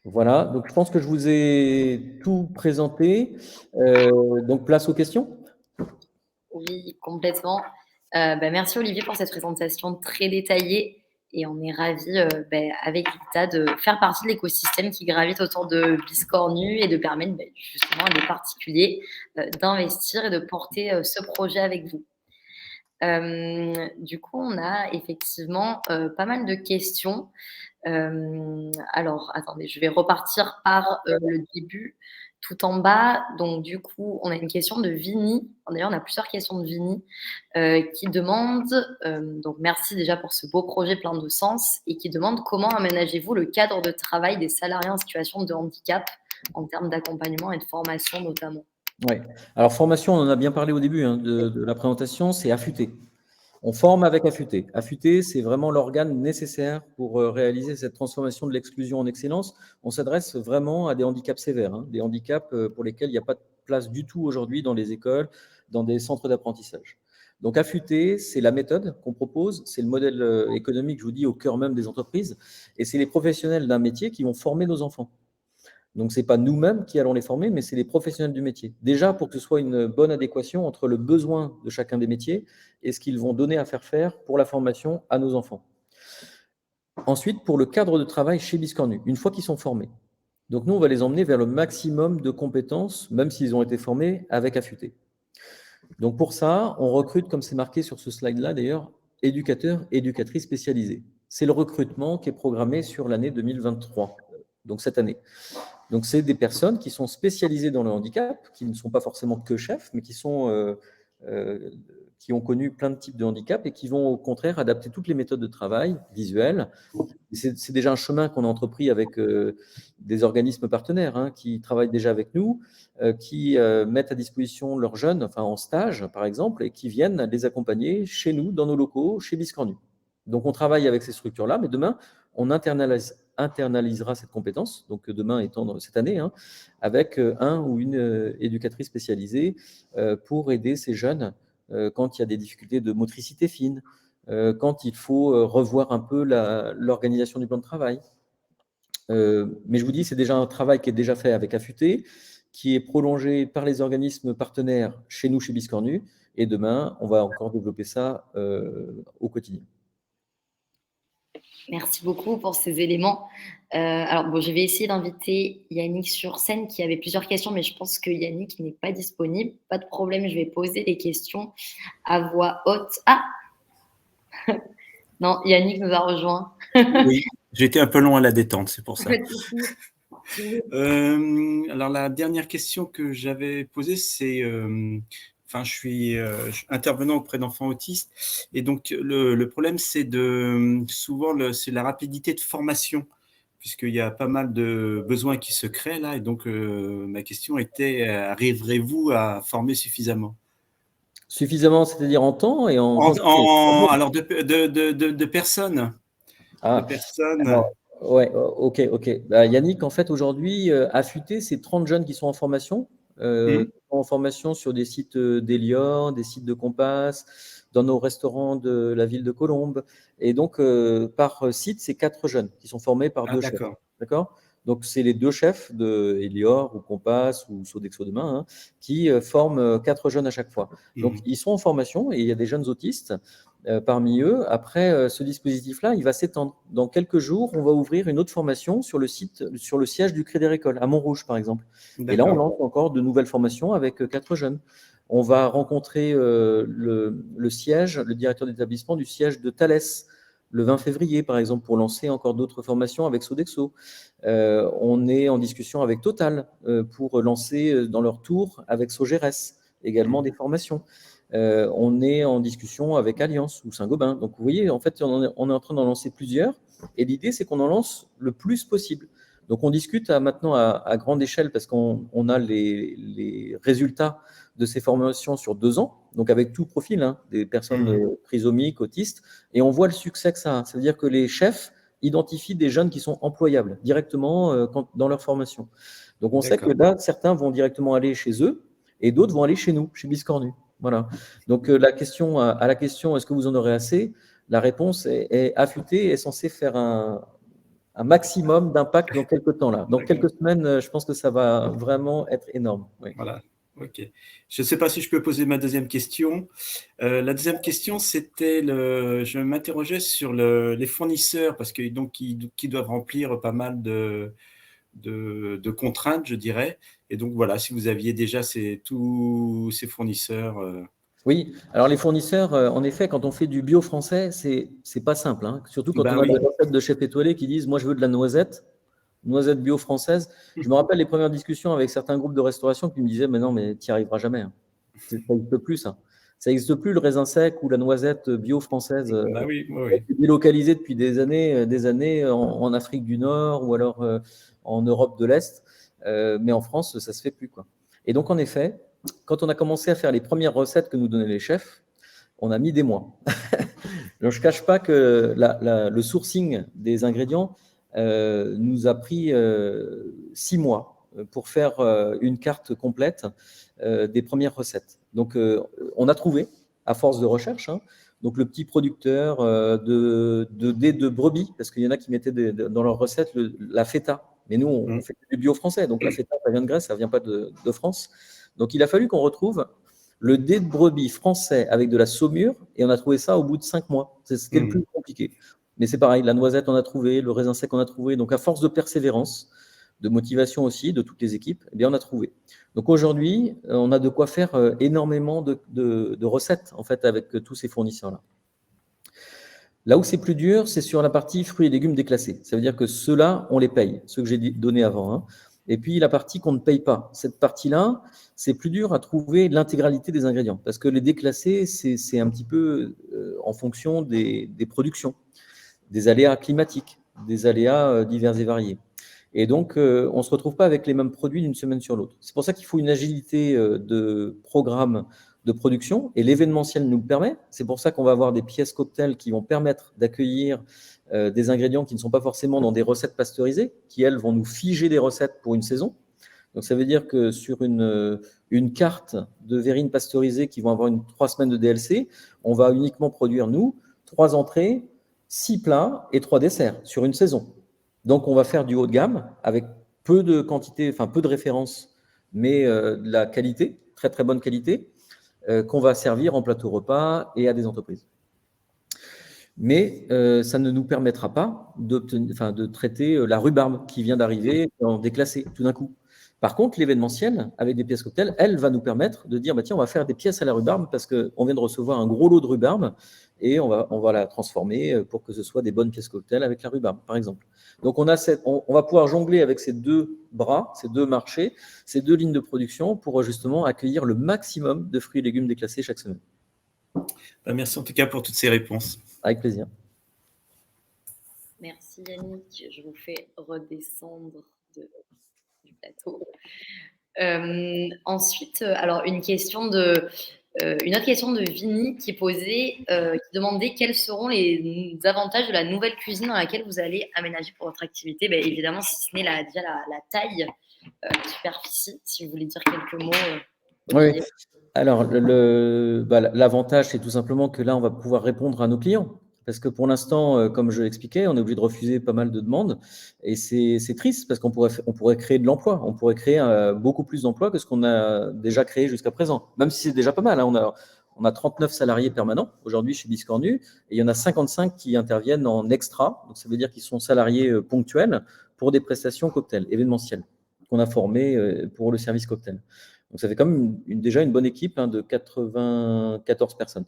Voilà, donc je pense que je vous ai tout présenté. Donc, place aux questions. Oui, complètement. Merci Olivier pour cette présentation très détaillée et on est ravis avec Victa de faire partie de l'écosystème qui gravite autour de Biscornu et de permettre justement à des particuliers d'investir et de porter ce projet avec vous. Du coup, on a effectivement pas mal de questions. Alors, attendez, je vais repartir par le début, tout en bas. Donc, du coup, on a une question de Vini. D'ailleurs, on a plusieurs questions de Vini qui demande, donc merci déjà pour ce beau projet plein de sens, et qui demande comment aménagez-vous le cadre de travail des salariés en situation de handicap en termes d'accompagnement et de formation notamment. Oui. Alors, formation, on en a bien parlé au début de la présentation, c'est affûter. On forme avec affûter. Affûter, c'est vraiment l'organe nécessaire pour réaliser cette transformation de l'exclusion en excellence. On s'adresse vraiment à des handicaps sévères, des handicaps pour lesquels il n'y a pas de place du tout aujourd'hui dans les écoles, dans des centres d'apprentissage. Donc, affûter, c'est la méthode qu'on propose, c'est le modèle économique, je vous dis, au cœur même des entreprises, et c'est les professionnels d'un métier qui vont former nos enfants. Donc, ce n'est pas nous-mêmes qui allons les former, mais c'est les professionnels du métier. Déjà, pour que ce soit une bonne adéquation entre le besoin de chacun des métiers et ce qu'ils vont donner à faire pour la formation à nos enfants. Ensuite, pour le cadre de travail chez Biscornu, une fois qu'ils sont formés. Donc, nous, on va les emmener vers le maximum de compétences, même s'ils ont été formés avec affûté. Donc, pour ça, on recrute, comme c'est marqué sur ce slide-là d'ailleurs, éducateurs et éducatrices spécialisés. C'est le recrutement qui est programmé sur l'année 2023, donc cette année. Donc, c'est des personnes qui sont spécialisées dans le handicap, qui ne sont pas forcément que chefs, mais qui ont connu plein de types de handicap et qui vont au contraire adapter toutes les méthodes de travail visuelles. C'est déjà un chemin qu'on a entrepris avec des organismes partenaires qui travaillent déjà avec nous, qui mettent à disposition leurs jeunes, enfin en stage par exemple, et qui viennent les accompagner chez nous, dans nos locaux, chez Biscornu. Donc, on travaille avec ces structures-là, mais demain, on internalisera cette compétence, donc demain étant cette année, avec un ou une éducatrice spécialisée pour aider ces jeunes quand il y a des difficultés de motricité fine, quand il faut revoir un peu l'organisation du plan de travail. Mais je vous dis, c'est déjà un travail qui est déjà fait avec Affûté, qui est prolongé par les organismes partenaires chez nous, chez Biscornu, et demain, on va encore développer ça au quotidien. Merci beaucoup pour ces éléments. Alors, je vais essayer d'inviter Yannick sur scène qui avait plusieurs questions, mais je pense que Yannick n'est pas disponible. Pas de problème, je vais poser les questions à voix haute. Ah non, Yannick nous a rejoint. Oui, j'étais un peu long à la détente, c'est pour ça. Alors, la dernière question que j'avais posée, c'est... je suis intervenant auprès d'enfants autistes et donc le problème, c'est souvent c'est la rapidité de formation puisqu'il y a pas mal de besoins qui se créent là et donc ma question était, arriverez-vous à former suffisamment ? Suffisamment, c'est-à-dire en temps et en quantité. Alors, de personnes. De Ah, personnes. alors, ouais, ok. Bah, Yannick, en fait, aujourd'hui, Affûté, c'est 30 jeunes qui sont en formation, Hmm, sur des sites d'Elior, des sites de Compass, dans nos restaurants de la ville de Colombes. Et donc, par site, c'est 4 jeunes qui sont formés par Ah, 2 chefs. d'accord. D'accord? Donc, c'est les 2 chefs de Elior ou Compass ou Sodexo demain, hein, qui forment 4 jeunes à chaque fois. Donc, Hmm, ils sont en formation et il y a des jeunes autistes parmi eux. Après, ce dispositif-là, il va s'étendre. Dans quelques jours, on va ouvrir une autre formation sur le site, sur le siège du Crédit Agricole, à Montrouge, par exemple. Et là, on d'accord. lance encore de nouvelles formations avec 4 jeunes. On va rencontrer le siège, le directeur d'établissement du siège de Thales, le 20 février, par exemple, pour lancer encore d'autres formations avec Sodexo. On est en discussion avec Total pour lancer dans leur tour avec Sogeres également des formations. On est en discussion avec Alliance ou Saint-Gobain. Donc, vous voyez, en fait, on est en train d'en lancer plusieurs. Et l'idée, c'est qu'on en lance le plus possible. Donc, on discute maintenant à grande échelle parce qu'on a les résultats de ces formations sur 2 ans, donc avec tout profil, hein, des personnes Hmm, trisomiques, autistes, et on voit le succès que ça a. Ça veut dire que les chefs identifient des jeunes qui sont employables directement dans leur formation. Donc, on sait que d'accord. là, certains vont directement aller chez eux et d'autres vont aller chez nous, chez Biscornu. Voilà. Donc, la question, à la question, est-ce que vous en aurez assez? La réponse est affûtée, est censée faire un maximum d'impact dans quelques temps là. Dans D'accord. quelques semaines, je pense que ça va vraiment être énorme. Oui. Voilà. OK. Je ne sais pas si je peux poser ma deuxième question. La deuxième question, c'était je m'interrogeais sur les fournisseurs parce que donc qui doivent remplir pas mal de contraintes, je dirais. Et donc voilà, si vous aviez déjà tous ces fournisseurs. Oui, alors les fournisseurs, en effet, quand on fait du bio français, c'est pas simple, hein. Surtout quand Ben on a oui. des recettes de chefs étoilés qui disent, moi je veux de la noisette bio française. Je me rappelle les premières discussions avec certains groupes de restauration qui me disaient, mais non, mais tu n'y arriveras jamais, hein. Ça n'existe plus, ça. Ça n'existe plus le raisin sec ou la noisette bio française. Ben oui, oui, Elle oui. est délocalisée depuis des années en Afrique du Nord ou alors en Europe de l'Est. Mais en France, ça se fait plus, quoi. Et donc, en effet, quand on a commencé à faire les premières recettes que nous donnaient les chefs, on a mis des mois. Donc, je ne cache pas que le sourcing des ingrédients nous a pris 6 mois pour faire une carte complète des premières recettes. Donc, on a trouvé, à force de recherche, hein, donc le petit producteur de dés de brebis, parce qu'il y en a qui mettaient dans leurs recettes la feta. Mais nous, on fait du bio français, donc la feta, ça vient de Grèce, ça ne vient pas de France. Donc, il a fallu qu'on retrouve le dé de brebis français avec de la saumure, et on a trouvé ça au bout de 5 mois. C'était le plus compliqué. Mais c'est pareil, la noisette, on a trouvé, le raisin sec, on a trouvé. Donc, à force de persévérance, de motivation aussi de toutes les équipes, eh bien, on a trouvé. Donc, aujourd'hui, on a de quoi faire énormément de recettes, en fait, avec tous ces fournisseurs-là. Là où c'est plus dur, c'est sur la partie fruits et légumes déclassés. Ça veut dire que ceux-là, on les paye, ceux que j'ai donnés avant, hein. Et puis la partie qu'on ne paye pas. Cette partie-là, c'est plus dur à trouver l'intégralité des ingrédients. Parce que les déclassés, c'est un petit peu en fonction des productions, des aléas climatiques, des aléas divers et variés. Et donc, on ne se retrouve pas avec les mêmes produits d'une semaine sur l'autre. C'est pour ça qu'il faut une agilité de programme de production, et l'événementiel nous le permet. C'est pour ça qu'on va avoir des pièces cocktails qui vont permettre d'accueillir des ingrédients qui ne sont pas forcément dans des recettes pasteurisées, qui, elles, vont nous figer des recettes pour une saison. Donc, ça veut dire que sur une carte de verrine pasteurisée qui vont avoir 3 semaines de DLC, on va uniquement produire, nous, 3 entrées, 6 plats et 3 desserts sur une saison. Donc, on va faire du haut de gamme avec peu de quantité, enfin peu de références, mais de la qualité, très très bonne qualité, qu'on va servir en plateau repas et à des entreprises. Mais ça ne nous permettra pas de traiter la rhubarbe qui vient d'arriver en déclassé tout d'un coup. Par contre, l'événementiel, avec des pièces cocktails, elle va nous permettre de dire, bah, tiens, on va faire des pièces à la rhubarbe parce qu'on vient de recevoir un gros lot de rhubarbe et on va la transformer pour que ce soit des bonnes pièces cocktails avec la rhubarbe, par exemple. Donc, on va pouvoir jongler avec ces 2 bras, ces 2 marchés, ces 2 lignes de production pour justement accueillir le maximum de fruits et légumes déclassés chaque semaine. Merci en tout cas pour toutes ces réponses. Avec plaisir. Merci Yannick, je vous fais redescendre du plateau. Ensuite, alors une question une autre question de Vini qui demandait quels seront les avantages de la nouvelle cuisine dans laquelle vous allez aménager pour votre activité. Ben, évidemment, si ce n'est déjà la taille, la superficie, si vous voulez dire quelques mots. Oui. Alors, l'avantage, c'est tout simplement que là, on va pouvoir répondre à nos clients. Parce que pour l'instant, comme je l'expliquais, on est obligé de refuser pas mal de demandes. Et c'est triste parce qu'on pourrait créer de l'emploi. On pourrait créer beaucoup plus d'emplois que ce qu'on a déjà créé jusqu'à présent. Même si c'est déjà pas mal, hein. On a 39 salariés permanents aujourd'hui chez Biscornu. Et il y en a 55 qui interviennent en extra. Donc, ça veut dire qu'ils sont salariés ponctuels pour des prestations cocktail, événementielles, qu'on a formés pour le service cocktail. Donc, ça fait quand même déjà une bonne équipe de 94 personnes.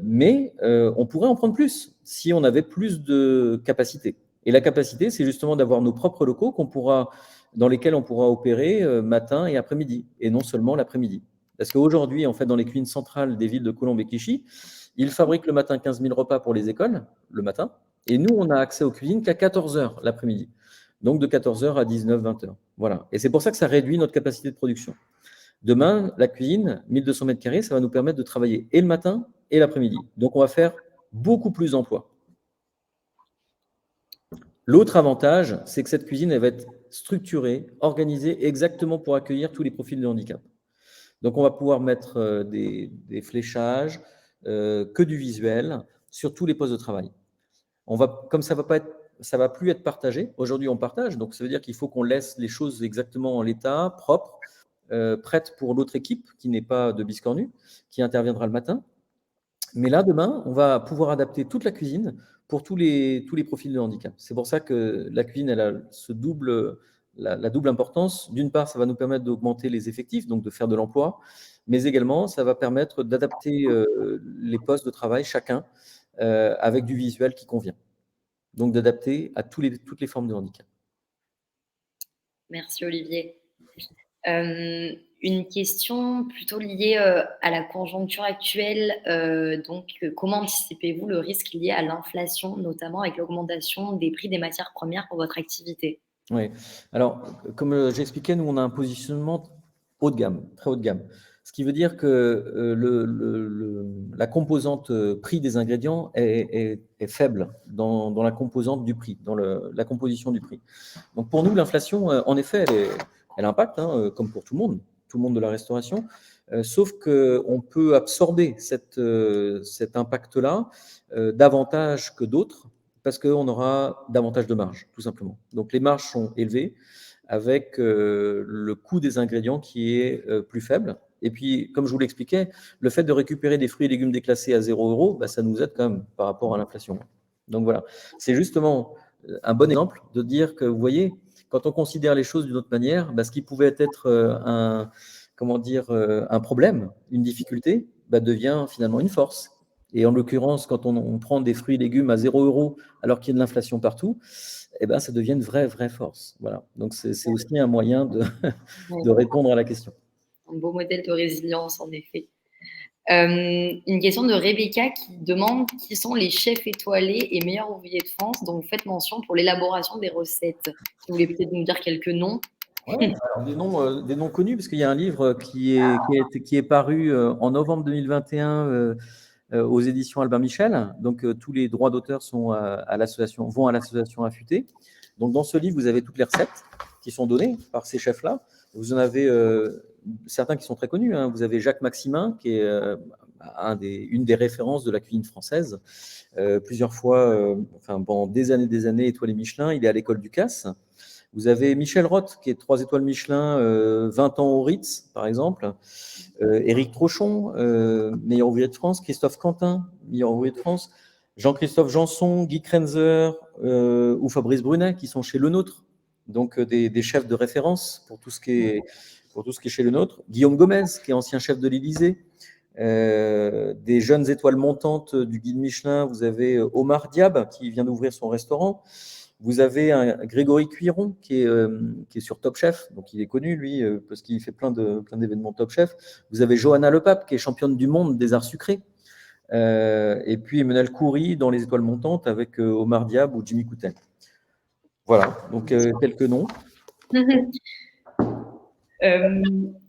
Mais on pourrait en prendre plus si on avait plus de capacité. Et la capacité, c'est justement d'avoir nos propres locaux dans lesquels on pourra opérer matin et après-midi, et non seulement l'après-midi. Parce qu'aujourd'hui, en fait, dans les cuisines centrales des villes de Colombes et Clichy, ils fabriquent le matin 15 000 repas pour les écoles, le matin, et nous, on n'a accès aux cuisines qu'à 14 heures l'après-midi. Donc de 14 heures à 19, 20 heures. Voilà. Et c'est pour ça que ça réduit notre capacité de production. Demain, la cuisine, 1200 mètres carrés, ça va nous permettre de travailler et le matin et l'après-midi. Donc, on va faire beaucoup plus d'emplois. L'autre avantage, c'est que cette cuisine, elle va être structurée, organisée exactement pour accueillir tous les profils de handicap. Donc, on va pouvoir mettre des fléchages, que du visuel, sur tous les postes de travail. Comme ça va plus être partagé. Aujourd'hui, on partage, donc ça veut dire qu'il faut qu'on laisse les choses exactement en l'état, propre, prête pour l'autre équipe qui n'est pas de Biscornu, qui interviendra le matin. Mais là, demain, on va pouvoir adapter toute la cuisine pour tous les profils de handicap. C'est pour ça que la cuisine, elle a la double importance. D'une part, ça va nous permettre d'augmenter les effectifs, donc de faire de l'emploi, mais également, ça va permettre d'adapter les postes de travail, chacun, avec du visuel qui convient. Donc, d'adapter à toutes les formes de handicap. Merci Olivier. Une question plutôt liée à la conjoncture actuelle. Comment anticipez-vous le risque lié à l'inflation, notamment avec l'augmentation des prix des matières premières pour votre activité? Oui. Alors, comme j'expliquais, nous, on a un positionnement haut de gamme, très haut de gamme. Ce qui veut dire que la composante prix des ingrédients est faible dans la composante du prix, dans la composition du prix. Donc, pour nous, l'inflation, en effet, elle impacte, comme pour tout le monde de la restauration, sauf qu'on peut absorber cet impact-là davantage que d'autres, parce qu'on aura davantage de marge, tout simplement. Donc, les marges sont élevées avec le coût des ingrédients qui est plus faible. Et puis, comme je vous l'expliquais, le fait de récupérer des fruits et légumes déclassés à 0 €, ça nous aide quand même par rapport à l'inflation. Donc voilà, c'est justement un bon exemple de dire que, vous voyez, quand on considère les choses d'une autre manière, ce qui pouvait être un problème, une difficulté, devient finalement une force. Et en l'occurrence, quand on prend des fruits et légumes à 0 € alors qu'il y a de l'inflation partout, ça devient une vraie force. Voilà. Donc, c'est aussi un moyen de répondre à la question. Un beau modèle de résilience, en effet. Une question de Rebecca qui demande qui sont les chefs étoilés et meilleurs ouvriers de France dont vous faites mention pour l'élaboration des recettes. Si vous voulez peut-être nous dire quelques noms. Ouais, alors des noms connus, parce qu'il y a un livre qui est paru en novembre 2021 aux éditions Albin Michel. Donc, tous les droits d'auteur vont à l'association Affûté. Donc, dans ce livre, vous avez toutes les recettes qui sont données par ces chefs-là. Vous en avez certains qui sont très connus. Vous avez Jacques Maximin, qui est une des références de la cuisine française. Plusieurs fois, pendant des années, étoilé Michelin. Il est à l'école du Casse. Vous avez Michel Roth, qui est 3 étoiles Michelin, 20 ans au Ritz, par exemple. Éric Trochon, meilleur ouvrier de France. Christophe Quentin, meilleur ouvrier de France. Jean-Christophe Janson, Guy Krenzer ou Fabrice Brunet, qui sont chez Le Nôtre. Donc, des chefs de référence pour tout ce qui est chez Le Nôtre. Guillaume Gomez, qui est ancien chef de l'Élysée. Des jeunes étoiles montantes du guide Michelin. Vous avez Omar Diab, qui vient d'ouvrir son restaurant. Vous avez un Grégory Cuiron qui est sur Top Chef, donc il est connu lui parce qu'il fait plein d'événements Top Chef. Vous avez Johanna Lepape qui est championne du monde des arts sucrés, et puis Emmanuel Coury dans les étoiles montantes avec Omar Diab ou Jimmy Coutel. Voilà, donc quelques noms.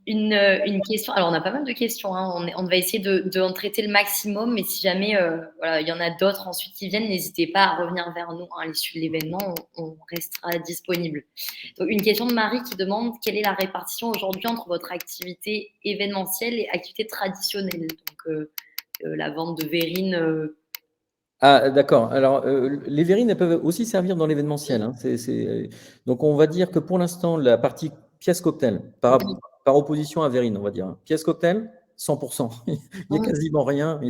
Une question. Alors, on a pas mal de questions, hein. On va essayer en traiter le maximum, mais si jamais voilà, il y en a d'autres ensuite qui viennent, n'hésitez pas à revenir vers nous, hein, à l'issue de l'événement, on restera disponible. Donc, une question de Marie qui demande quelle est la répartition aujourd'hui entre votre activité événementielle et activité traditionnelle. Donc, la vente de verrines. Ah, d'accord. Alors, les verrines, elles peuvent aussi servir dans l'événementiel, hein. Donc, on va dire que pour l'instant, la partie pièce cocktail, par opposition à verrine, on va dire, hein. Pièce cocktail, 100%. Il y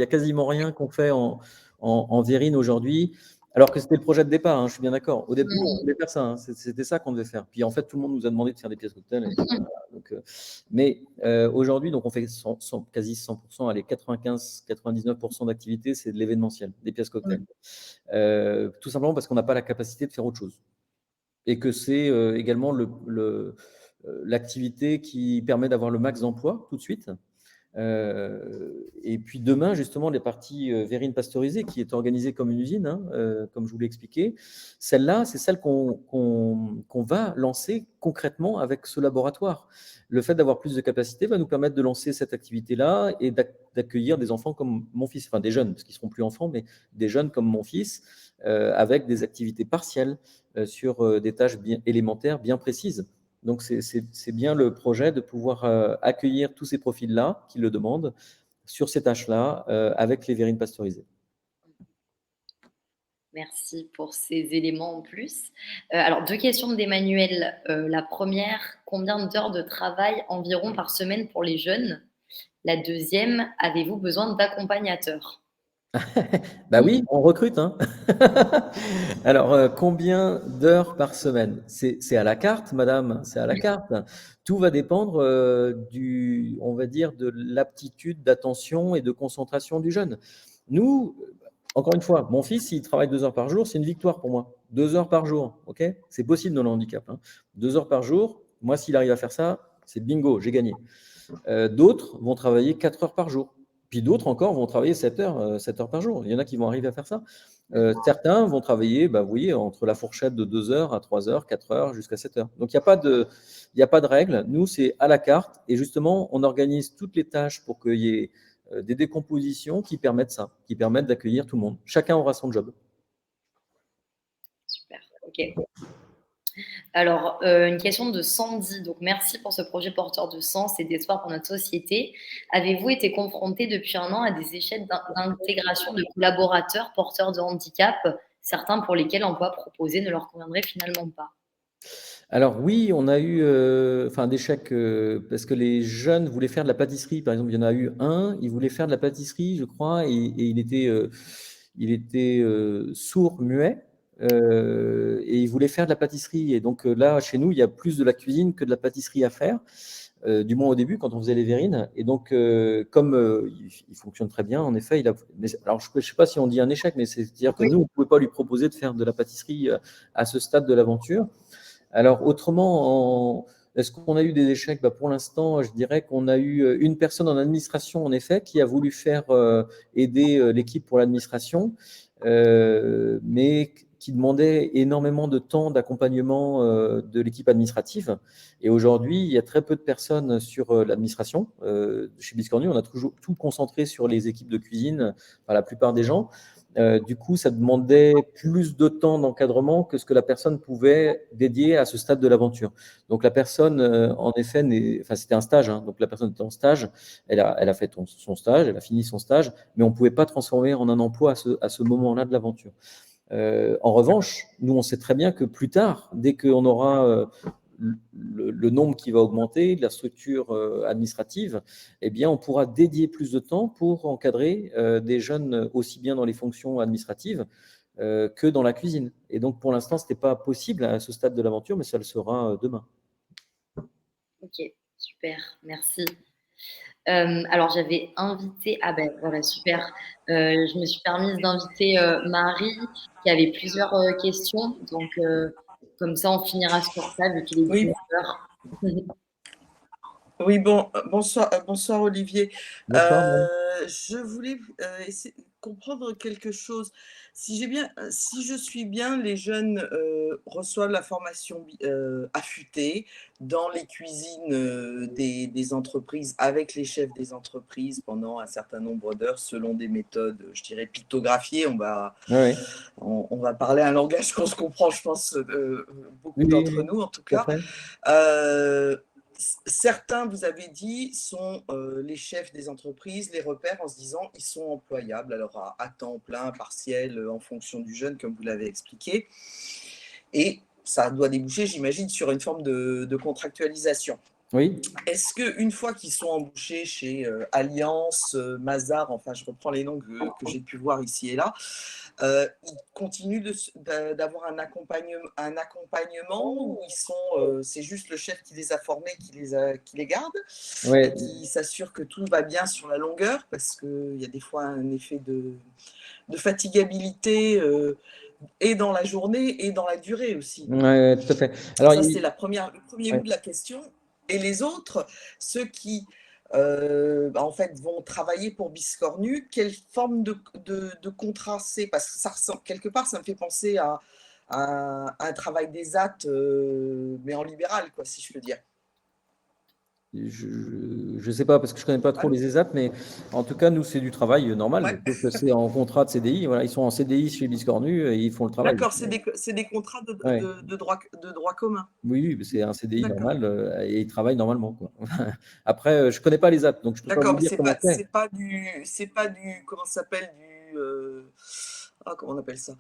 a quasiment rien qu'on fait en verrine aujourd'hui, alors que c'était le projet de départ, hein, je suis bien d'accord. Au début, on voulait faire ça, hein, c'était ça qu'on devait faire. Puis en fait, tout le monde nous a demandé de faire des pièces cocktail. Mais aujourd'hui, donc on fait quasi 100%, allez, 95-99% d'activité, c'est de l'événementiel, des pièces cocktail. Tout simplement parce qu'on n'a pas la capacité de faire autre chose. Et que c'est également l'activité qui permet d'avoir le max d'emploi tout de suite. Et puis demain, justement, les parties verrines pasteurisées, qui est organisée comme une usine, hein, comme je vous l'ai expliqué, celle-là, c'est celle qu'on va lancer concrètement avec ce laboratoire. Le fait d'avoir plus de capacité va nous permettre de lancer cette activité-là et d'accueillir des enfants comme mon fils, enfin des jeunes, parce qu'ils ne seront plus enfants, mais des jeunes comme mon fils, avec des activités partielles sur des tâches bien élémentaires, bien précises. Donc, c'est bien le projet de pouvoir accueillir tous ces profils-là qui le demandent sur ces tâches-là avec les verrines pasteurisées. Merci pour ces éléments en plus. Alors, 2 questions d'Emmanuel. La première, combien d'heures de travail environ par semaine pour les jeunes? La deuxième, avez-vous besoin d'accompagnateurs? Bah oui, on recrute, hein. Alors, combien d'heures par semaine? C'est à la carte, madame, c'est à la carte. Tout va dépendre on va dire, de l'aptitude d'attention et de concentration du jeune. Nous, encore une fois, mon fils, s'il travaille 2 heures par jour, c'est une victoire pour moi. 2 heures par jour, ok? C'est possible dans le handicap, hein. 2 heures par jour, moi, s'il arrive à faire ça, c'est bingo, j'ai gagné. D'autres vont travailler 4 heures par jour. Puis d'autres encore vont travailler 7 heures par jour. Il y en a qui vont arriver à faire ça. Certains vont travailler, bah, vous voyez, entre la fourchette de 2 heures à 3 heures, 4 heures, jusqu'à 7 heures. Donc, il n'y a pas de règle. Nous, c'est à la carte. Et justement, on organise toutes les tâches pour qu'il y ait des décompositions qui permettent ça, qui permettent d'accueillir tout le monde. Chacun aura son job. Super, ok. Alors, une question de Sandy. Donc, merci pour ce projet porteur de sens et d'espoir pour notre société. Avez-vous été confronté depuis un an à des échecs d'intégration de collaborateurs porteurs de handicap, certains pour lesquels l'emploi proposé ne leur conviendrait finalement pas? Alors oui, on a eu des chèques parce que les jeunes voulaient faire de la pâtisserie. Par exemple, il y en a eu un, il voulait faire de la pâtisserie, je crois, et il était sourd-muet, et il voulait faire de la pâtisserie. Et donc là, chez nous, il y a plus de la cuisine que de la pâtisserie à faire, du moins au début, quand on faisait les verrines. Et donc, comme il fonctionne très bien, en effet, alors je ne sais pas si on dit un échec, mais c'est-à-dire que nous, on ne pouvait pas lui proposer de faire de la pâtisserie à ce stade de l'aventure. Alors, autrement, est-ce qu'on a eu des échecs? Pour l'instant, je dirais qu'on a eu une personne en administration, en effet, qui a voulu faire aider l'équipe pour l'administration, mais qui demandait énormément de temps d'accompagnement de l'équipe administrative. Et aujourd'hui, il y a très peu de personnes sur l'administration. Chez Biscornu, on a toujours tout concentré sur les équipes de cuisine, la plupart des gens. Du coup, ça demandait plus de temps d'encadrement que ce que la personne pouvait dédier à ce stade de l'aventure. Donc, la personne, en effet, c'était un stage, hein, donc la personne était en stage, elle a fait son stage, elle a fini son stage, mais on ne pouvait pas transformer en un emploi à ce moment-là de l'aventure. En revanche, nous, on sait très bien que plus tard, dès qu'on aura le nombre qui va augmenter, de la structure administrative, eh bien, on pourra dédier plus de temps pour encadrer des jeunes aussi bien dans les fonctions administratives que dans la cuisine. Et donc, pour l'instant, ce n'était pas possible à ce stade de l'aventure, mais ça le sera demain. Ok, super, merci. Alors, j'avais invité, ah ben voilà, super. Je me suis permise d'inviter Marie, qui avait plusieurs questions. Donc, comme ça, on finira sur ça, vu qu'il est 19h. Oui, bonsoir Olivier. Bonsoir. Je voulais comprendre quelque chose. Si je suis bien, les jeunes reçoivent la formation affûtée dans les cuisines des entreprises, avec les chefs des entreprises pendant un certain nombre d'heures, selon des méthodes, je dirais, pictographiées. Oui, On va parler un langage qu'on se comprend, je pense, beaucoup oui, d'entre oui, nous, en tout tout à cas. fait. Certains, vous avez dit, sont les chefs des entreprises, les repères en se disant ils sont employables, alors à temps plein, partiel, en fonction du jeune, comme vous l'avez expliqué. Et ça doit déboucher, j'imagine, sur une forme de contractualisation. Oui. Est-ce qu'une fois qu'ils sont embauchés chez Alliance, Mazars, enfin je reprends les noms que j'ai pu voir ici et là, ils continuent d'avoir un accompagnement où c'est juste le chef qui les a formés, qui les garde Ouais. et qui s'assure que tout va bien sur la longueur, parce qu'il y a des fois un effet de fatigabilité et dans la journée et dans la durée aussi. Ouais, tout à fait. Alors, Ça, c'est le premier ouais. bout de la question. Et les autres, ceux qui en fait, vont travailler pour Biscornu, quelle forme de contrat c'est? Parce que ça ressemble, quelque part, ça me fait penser à un travail des AT, mais en libéral, quoi, si je peux dire. Je sais pas, parce que je connais pas trop Allô? les ESAT, mais en tout cas, nous, c'est du travail normal. Ouais. Sauf que c'est en contrat de CDI. Voilà, ils sont en CDI chez Biscornu et ils font le travail. D'accord, c'est des contrats Ouais. de droit commun. Oui, c'est un CDI D'accord. normal et ils travaillent normalement, quoi. Après, je connais pas les ESAT, donc je peux pas D'accord, vous mais dire comment c'est. c'est pas du, comment ça s'appelle, comment on appelle ça?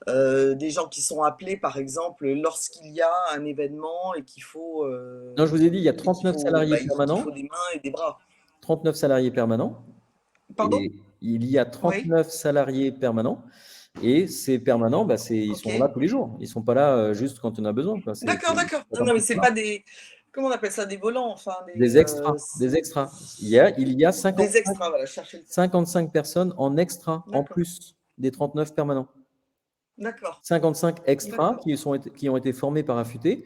Des gens qui sont appelés, par exemple, lorsqu'il y a un événement et qu'il faut, Non, je vous ai dit, il y a 39 salariés qu'il permanents. faut des mains et des bras. 39 salariés permanents. Pardon? Et il y a 39 salariés permanents. Et ces permanents, bah, ils Ok. sont là tous les jours. Ils ne sont pas là juste quand on a besoin, quoi. D'accord. Non, mais c'est pas des, comment on appelle ça, des volants, enfin Des extras. Des extras. Il y a des extras, voilà, chercher le terme. 55 personnes en extra, en D'accord. plus des 39 permanents. D'accord. 55 extras D'accord. qui ont été formés par Affûté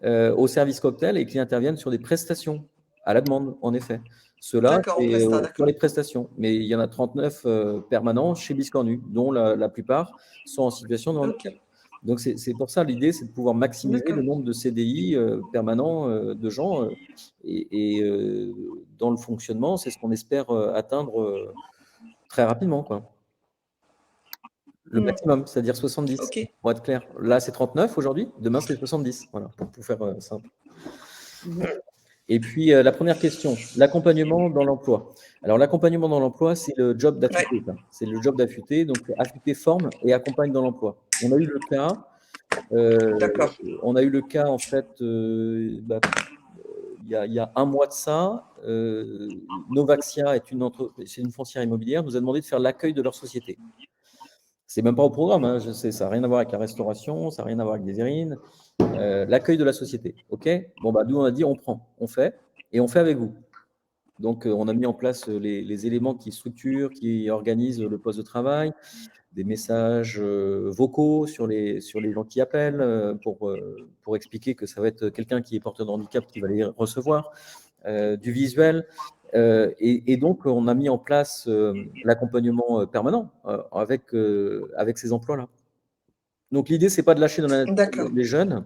au service cocktail et qui interviennent sur des prestations à la demande, en effet. Ceux-là, D'accord, en c'est presta, pour d'accord. les prestations. Mais il y en a 39 permanents chez Biscornu, dont la plupart sont en situation de handicap. Ok. Donc, c'est pour ça, l'idée, c'est de pouvoir maximiser D'accord. le nombre de CDI permanents de gens. Et dans le fonctionnement, c'est ce qu'on espère atteindre très rapidement, quoi. Le maximum, c'est-à-dire 70, Ok. pour être clair. Là, c'est 39 aujourd'hui, demain, c'est 70. Voilà, pour faire simple. Et puis, la première question, l'accompagnement dans l'emploi. Alors, l'accompagnement dans l'emploi, c'est le job d'affûté. Ouais. C'est le job d'affûté. Donc, affûté forme et accompagne dans l'emploi. On a eu le cas, D'accord. en fait, il y a un mois de ça, Novaxia c'est une foncière immobilière, nous a demandé de faire l'accueil de leur société. C'est même pas au programme, hein, je sais, ça n'a rien à voir avec la restauration, ça n'a rien à voir avec des verrines. L'accueil de la société, ok? Bon, bah, nous, on a dit, on prend, on fait, et on fait avec vous. Donc, on a mis en place les éléments qui structurent, qui organisent le poste de travail, des messages vocaux sur les gens qui appellent pour expliquer que ça va être quelqu'un qui est porteur de handicap qui va les recevoir, du visuel. Et donc, on a mis en place l'accompagnement permanent avec ces emplois-là. Donc, l'idée, c'est pas de lâcher dans la nature D'accord. les jeunes.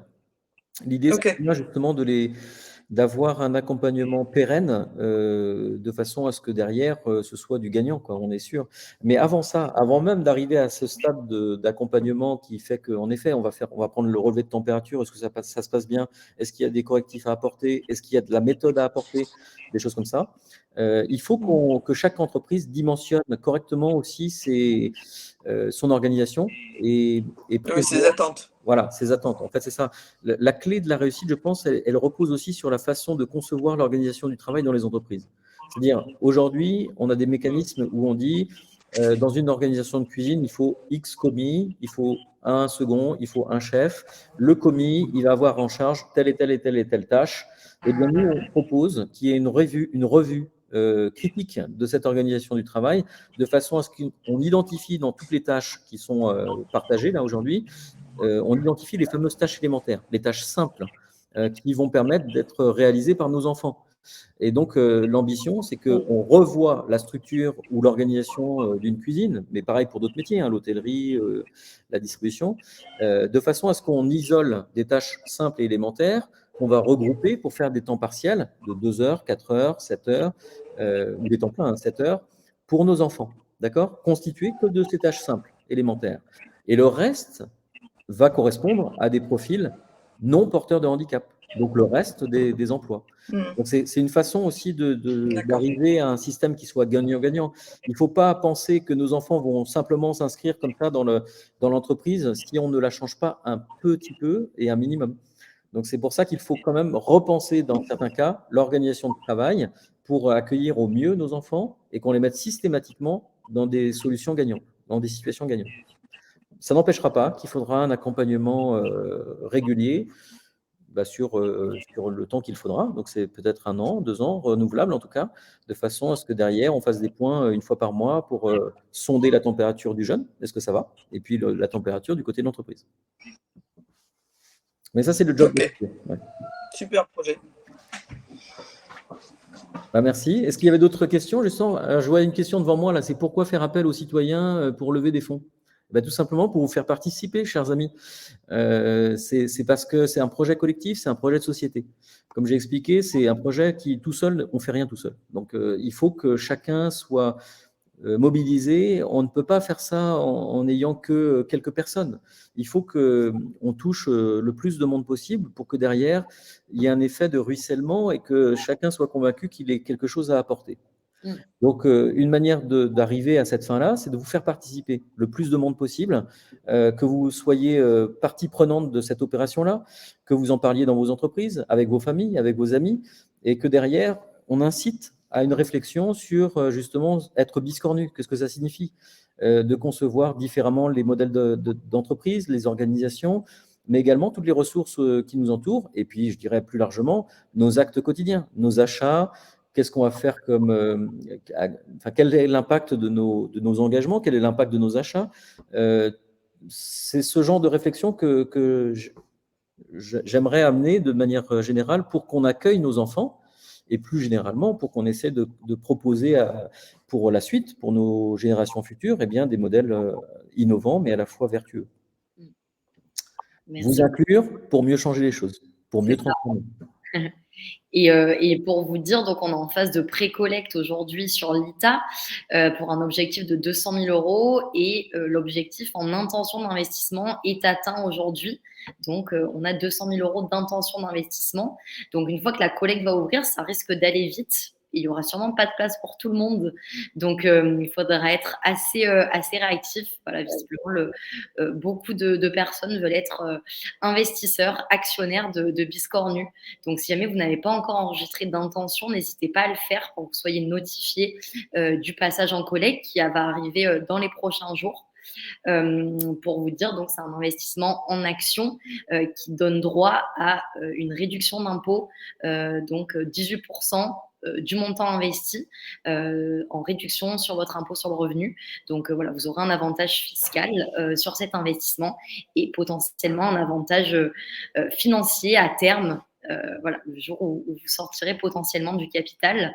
L'idée, c'est Ok. bien justement d'avoir un accompagnement pérenne de façon à ce que derrière, ce soit du gagnant, quoi, on est sûr. Mais avant ça, avant même d'arriver à ce stade d'accompagnement qui fait qu'en effet, on va prendre le relevé de température, est-ce que ça se passe bien? Est-ce qu'il y a des correctifs à apporter? Est-ce qu'il y a de la méthode à apporter? Des choses comme ça. Il faut que chaque entreprise dimensionne correctement aussi son organisation et Oui, ses attentes. voilà, ses attentes. En fait, c'est ça. La clé de la réussite, je pense, elle repose aussi sur la façon de concevoir l'organisation du travail dans les entreprises. C'est-à-dire, aujourd'hui, on a des mécanismes où on dit, dans une organisation de cuisine, il faut X commis, il faut un second, il faut un chef. Le commis, il va avoir en charge telle et telle et telle et telle tâche. Et bien, nous, on propose qu'il y ait une revue critique de cette organisation du travail, de façon à ce qu'on identifie dans toutes les tâches qui sont partagées là aujourd'hui, on identifie les fameuses tâches élémentaires, les tâches simples qui vont permettre d'être réalisées par nos enfants. Et donc, l'ambition, c'est qu'on revoie la structure ou l'organisation d'une cuisine, mais pareil pour d'autres métiers, hein, l'hôtellerie, la distribution, de façon à ce qu'on isole des tâches simples et élémentaires qu'on va regrouper pour faire des temps partiels de 2 heures, 4 heures, 7 heures, ou des temps pleins, hein, 7 heures, pour nos enfants, d'accord? Constitués que de ces tâches simples, élémentaires. Et le reste va correspondre à des profils non porteurs de handicap, donc le reste des emplois. Donc, c'est une façon aussi d'arriver à un système qui soit gagnant-gagnant. Il ne faut pas penser que nos enfants vont simplement s'inscrire comme ça dans l'entreprise si on ne la change pas un petit peu et un minimum. Donc, c'est pour ça qu'il faut quand même repenser, dans certains cas, l'organisation de travail pour accueillir au mieux nos enfants et qu'on les mette systématiquement dans des solutions gagnantes, dans des situations gagnantes. Ça n'empêchera pas qu'il faudra un accompagnement régulier sur le temps qu'il faudra. Donc, c'est peut-être 1 an, 2 ans, renouvelable en tout cas, de façon à ce que derrière, on fasse des points 1 fois par mois pour sonder la température du jeune, est-ce que ça va, et puis la température du côté de l'entreprise. Mais ça, c'est le job. Okay. Ouais. Super projet. Merci. Est-ce qu'il y avait d'autres questions? Je vois une question devant moi, là, c'est pourquoi faire appel aux citoyens pour lever des fonds? Tout simplement pour vous faire participer, chers amis. C'est parce que c'est un projet collectif, c'est un projet de société. Comme j'ai expliqué, c'est un projet qui, tout seul, on ne fait rien tout seul. Donc, il faut que chacun soit mobilisé. On ne peut pas faire ça en n'ayant que quelques personnes. Il faut qu'on touche le plus de monde possible pour que derrière, il y ait un effet de ruissellement et que chacun soit convaincu qu'il ait quelque chose à apporter. Donc, une manière d'arriver à cette fin-là, c'est de vous faire participer le plus de monde possible, que vous soyez partie prenante de cette opération-là, que vous en parliez dans vos entreprises, avec vos familles, avec vos amis, et que derrière, on incite à une réflexion sur justement être biscornu, qu'est-ce que ça signifie, de concevoir différemment les modèles d'entreprise, les organisations, mais également toutes les ressources qui nous entourent, et puis je dirais plus largement nos actes quotidiens, nos achats. Qu'est-ce qu'on va faire quel est l'impact de nos engagements, quel est l'impact de nos achats? C'est ce genre de réflexion que j'aimerais amener de manière générale pour qu'on accueille nos enfants et plus généralement pour qu'on essaie de proposer pour la suite, pour nos générations futures, des modèles innovants mais à la fois vertueux. Merci. Vous inclure pour mieux changer les choses, pour mieux transformer. Et pour vous dire, donc on est en phase de pré-collecte aujourd'hui sur l'ITA pour un objectif de 200 000 € et l'objectif en intention d'investissement est atteint aujourd'hui. Donc, on a 200 000 € d'intention d'investissement. Donc, une fois que la collecte va ouvrir, ça risque d'aller vite. Il n'y aura sûrement pas de place pour tout le monde. Donc, il faudra être assez réactif. Voilà, visiblement, beaucoup de personnes veulent être investisseurs, actionnaires de Biscornu. Donc, si jamais vous n'avez pas encore enregistré d'intention, n'hésitez pas à le faire pour que vous soyez notifié du passage en collecte qui va arriver dans les prochains jours. Pour vous dire, donc c'est un investissement en action qui donne droit à une réduction d'impôt, donc 18% du montant investi en réduction sur votre impôt sur le revenu. Donc voilà, vous aurez un avantage fiscal sur cet investissement et potentiellement un avantage financier à terme. Voilà, le jour où vous sortirez potentiellement du capital.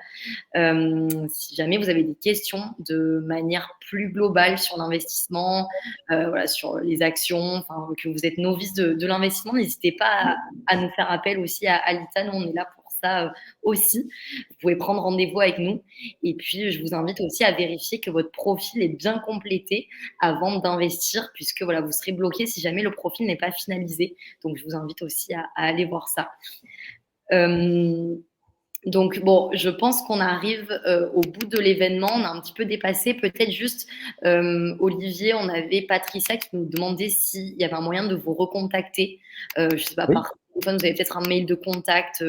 Si jamais vous avez des questions de manière plus globale sur l'investissement, voilà, sur les actions, que vous êtes novice de l'investissement, n'hésitez pas à nous faire appel aussi à l'ITA. Nous, on est là pour ça aussi. Vous pouvez prendre rendez-vous avec nous. Et puis, je vous invite aussi à vérifier que votre profil est bien complété avant d'investir, puisque voilà, vous serez bloqué si jamais le profil n'est pas finalisé. Donc, je vous invite aussi à aller voir ça. Donc, bon, je pense qu'on arrive au bout de l'événement. On a un petit peu dépassé. Peut-être juste, Olivier, on avait Patricia qui nous demandait s'il y avait un moyen de vous recontacter. Je ne sais pas, oui. Par téléphone, vous avez peut-être un mail de contact.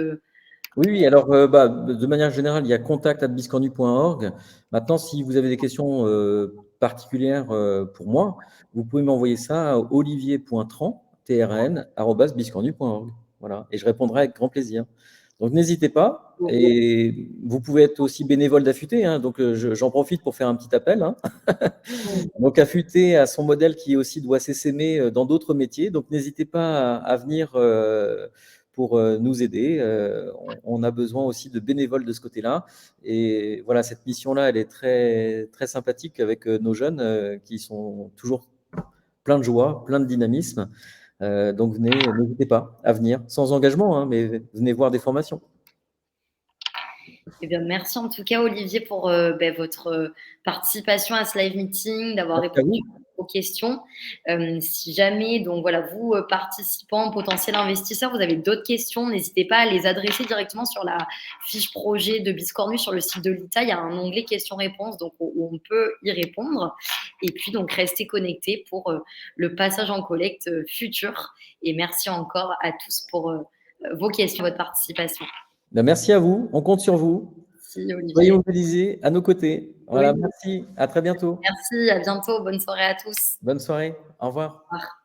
Oui, alors de manière générale, il y a contact@biscornu.org. Maintenant, si vous avez des questions particulières pour moi, vous pouvez m'envoyer ça à olivier.tran@biscornu.org. Voilà, et je répondrai avec grand plaisir. Donc, n'hésitez pas. Et vous pouvez être aussi bénévole d'Affûté. Hein, donc, j'en profite pour faire un petit appel. Hein. Donc, Affûté a son modèle qui aussi doit s'essaimer dans d'autres métiers. Donc, n'hésitez pas à venir pour nous aider. On a besoin aussi de bénévoles de ce côté-là. Et voilà, cette mission-là, elle est très, très sympathique avec nos jeunes qui sont toujours plein de joie, plein de dynamisme. Donc, venez, n'hésitez pas à venir, sans engagement, hein, mais venez voir des formations. Eh bien, merci en tout cas, Olivier, pour votre participation à ce live meeting, d'avoir répondu aux questions. Si jamais, donc voilà, vous, participants, potentiels investisseurs, vous avez d'autres questions, n'hésitez pas à les adresser directement sur la fiche projet de Biscornu sur le site de l'ITA. Il y a un onglet questions-réponses, donc où on peut y répondre. Et puis, donc, restez connectés pour le passage en collecte futur. Et merci encore à tous pour vos questions, votre participation. Ben, merci à vous, on compte sur vous. Merci, Olivier. Soyez mobilisés à nos côtés. Voilà, Oui. merci, à très bientôt. Merci, à bientôt, bonne soirée à tous. Bonne soirée, au revoir. Au revoir.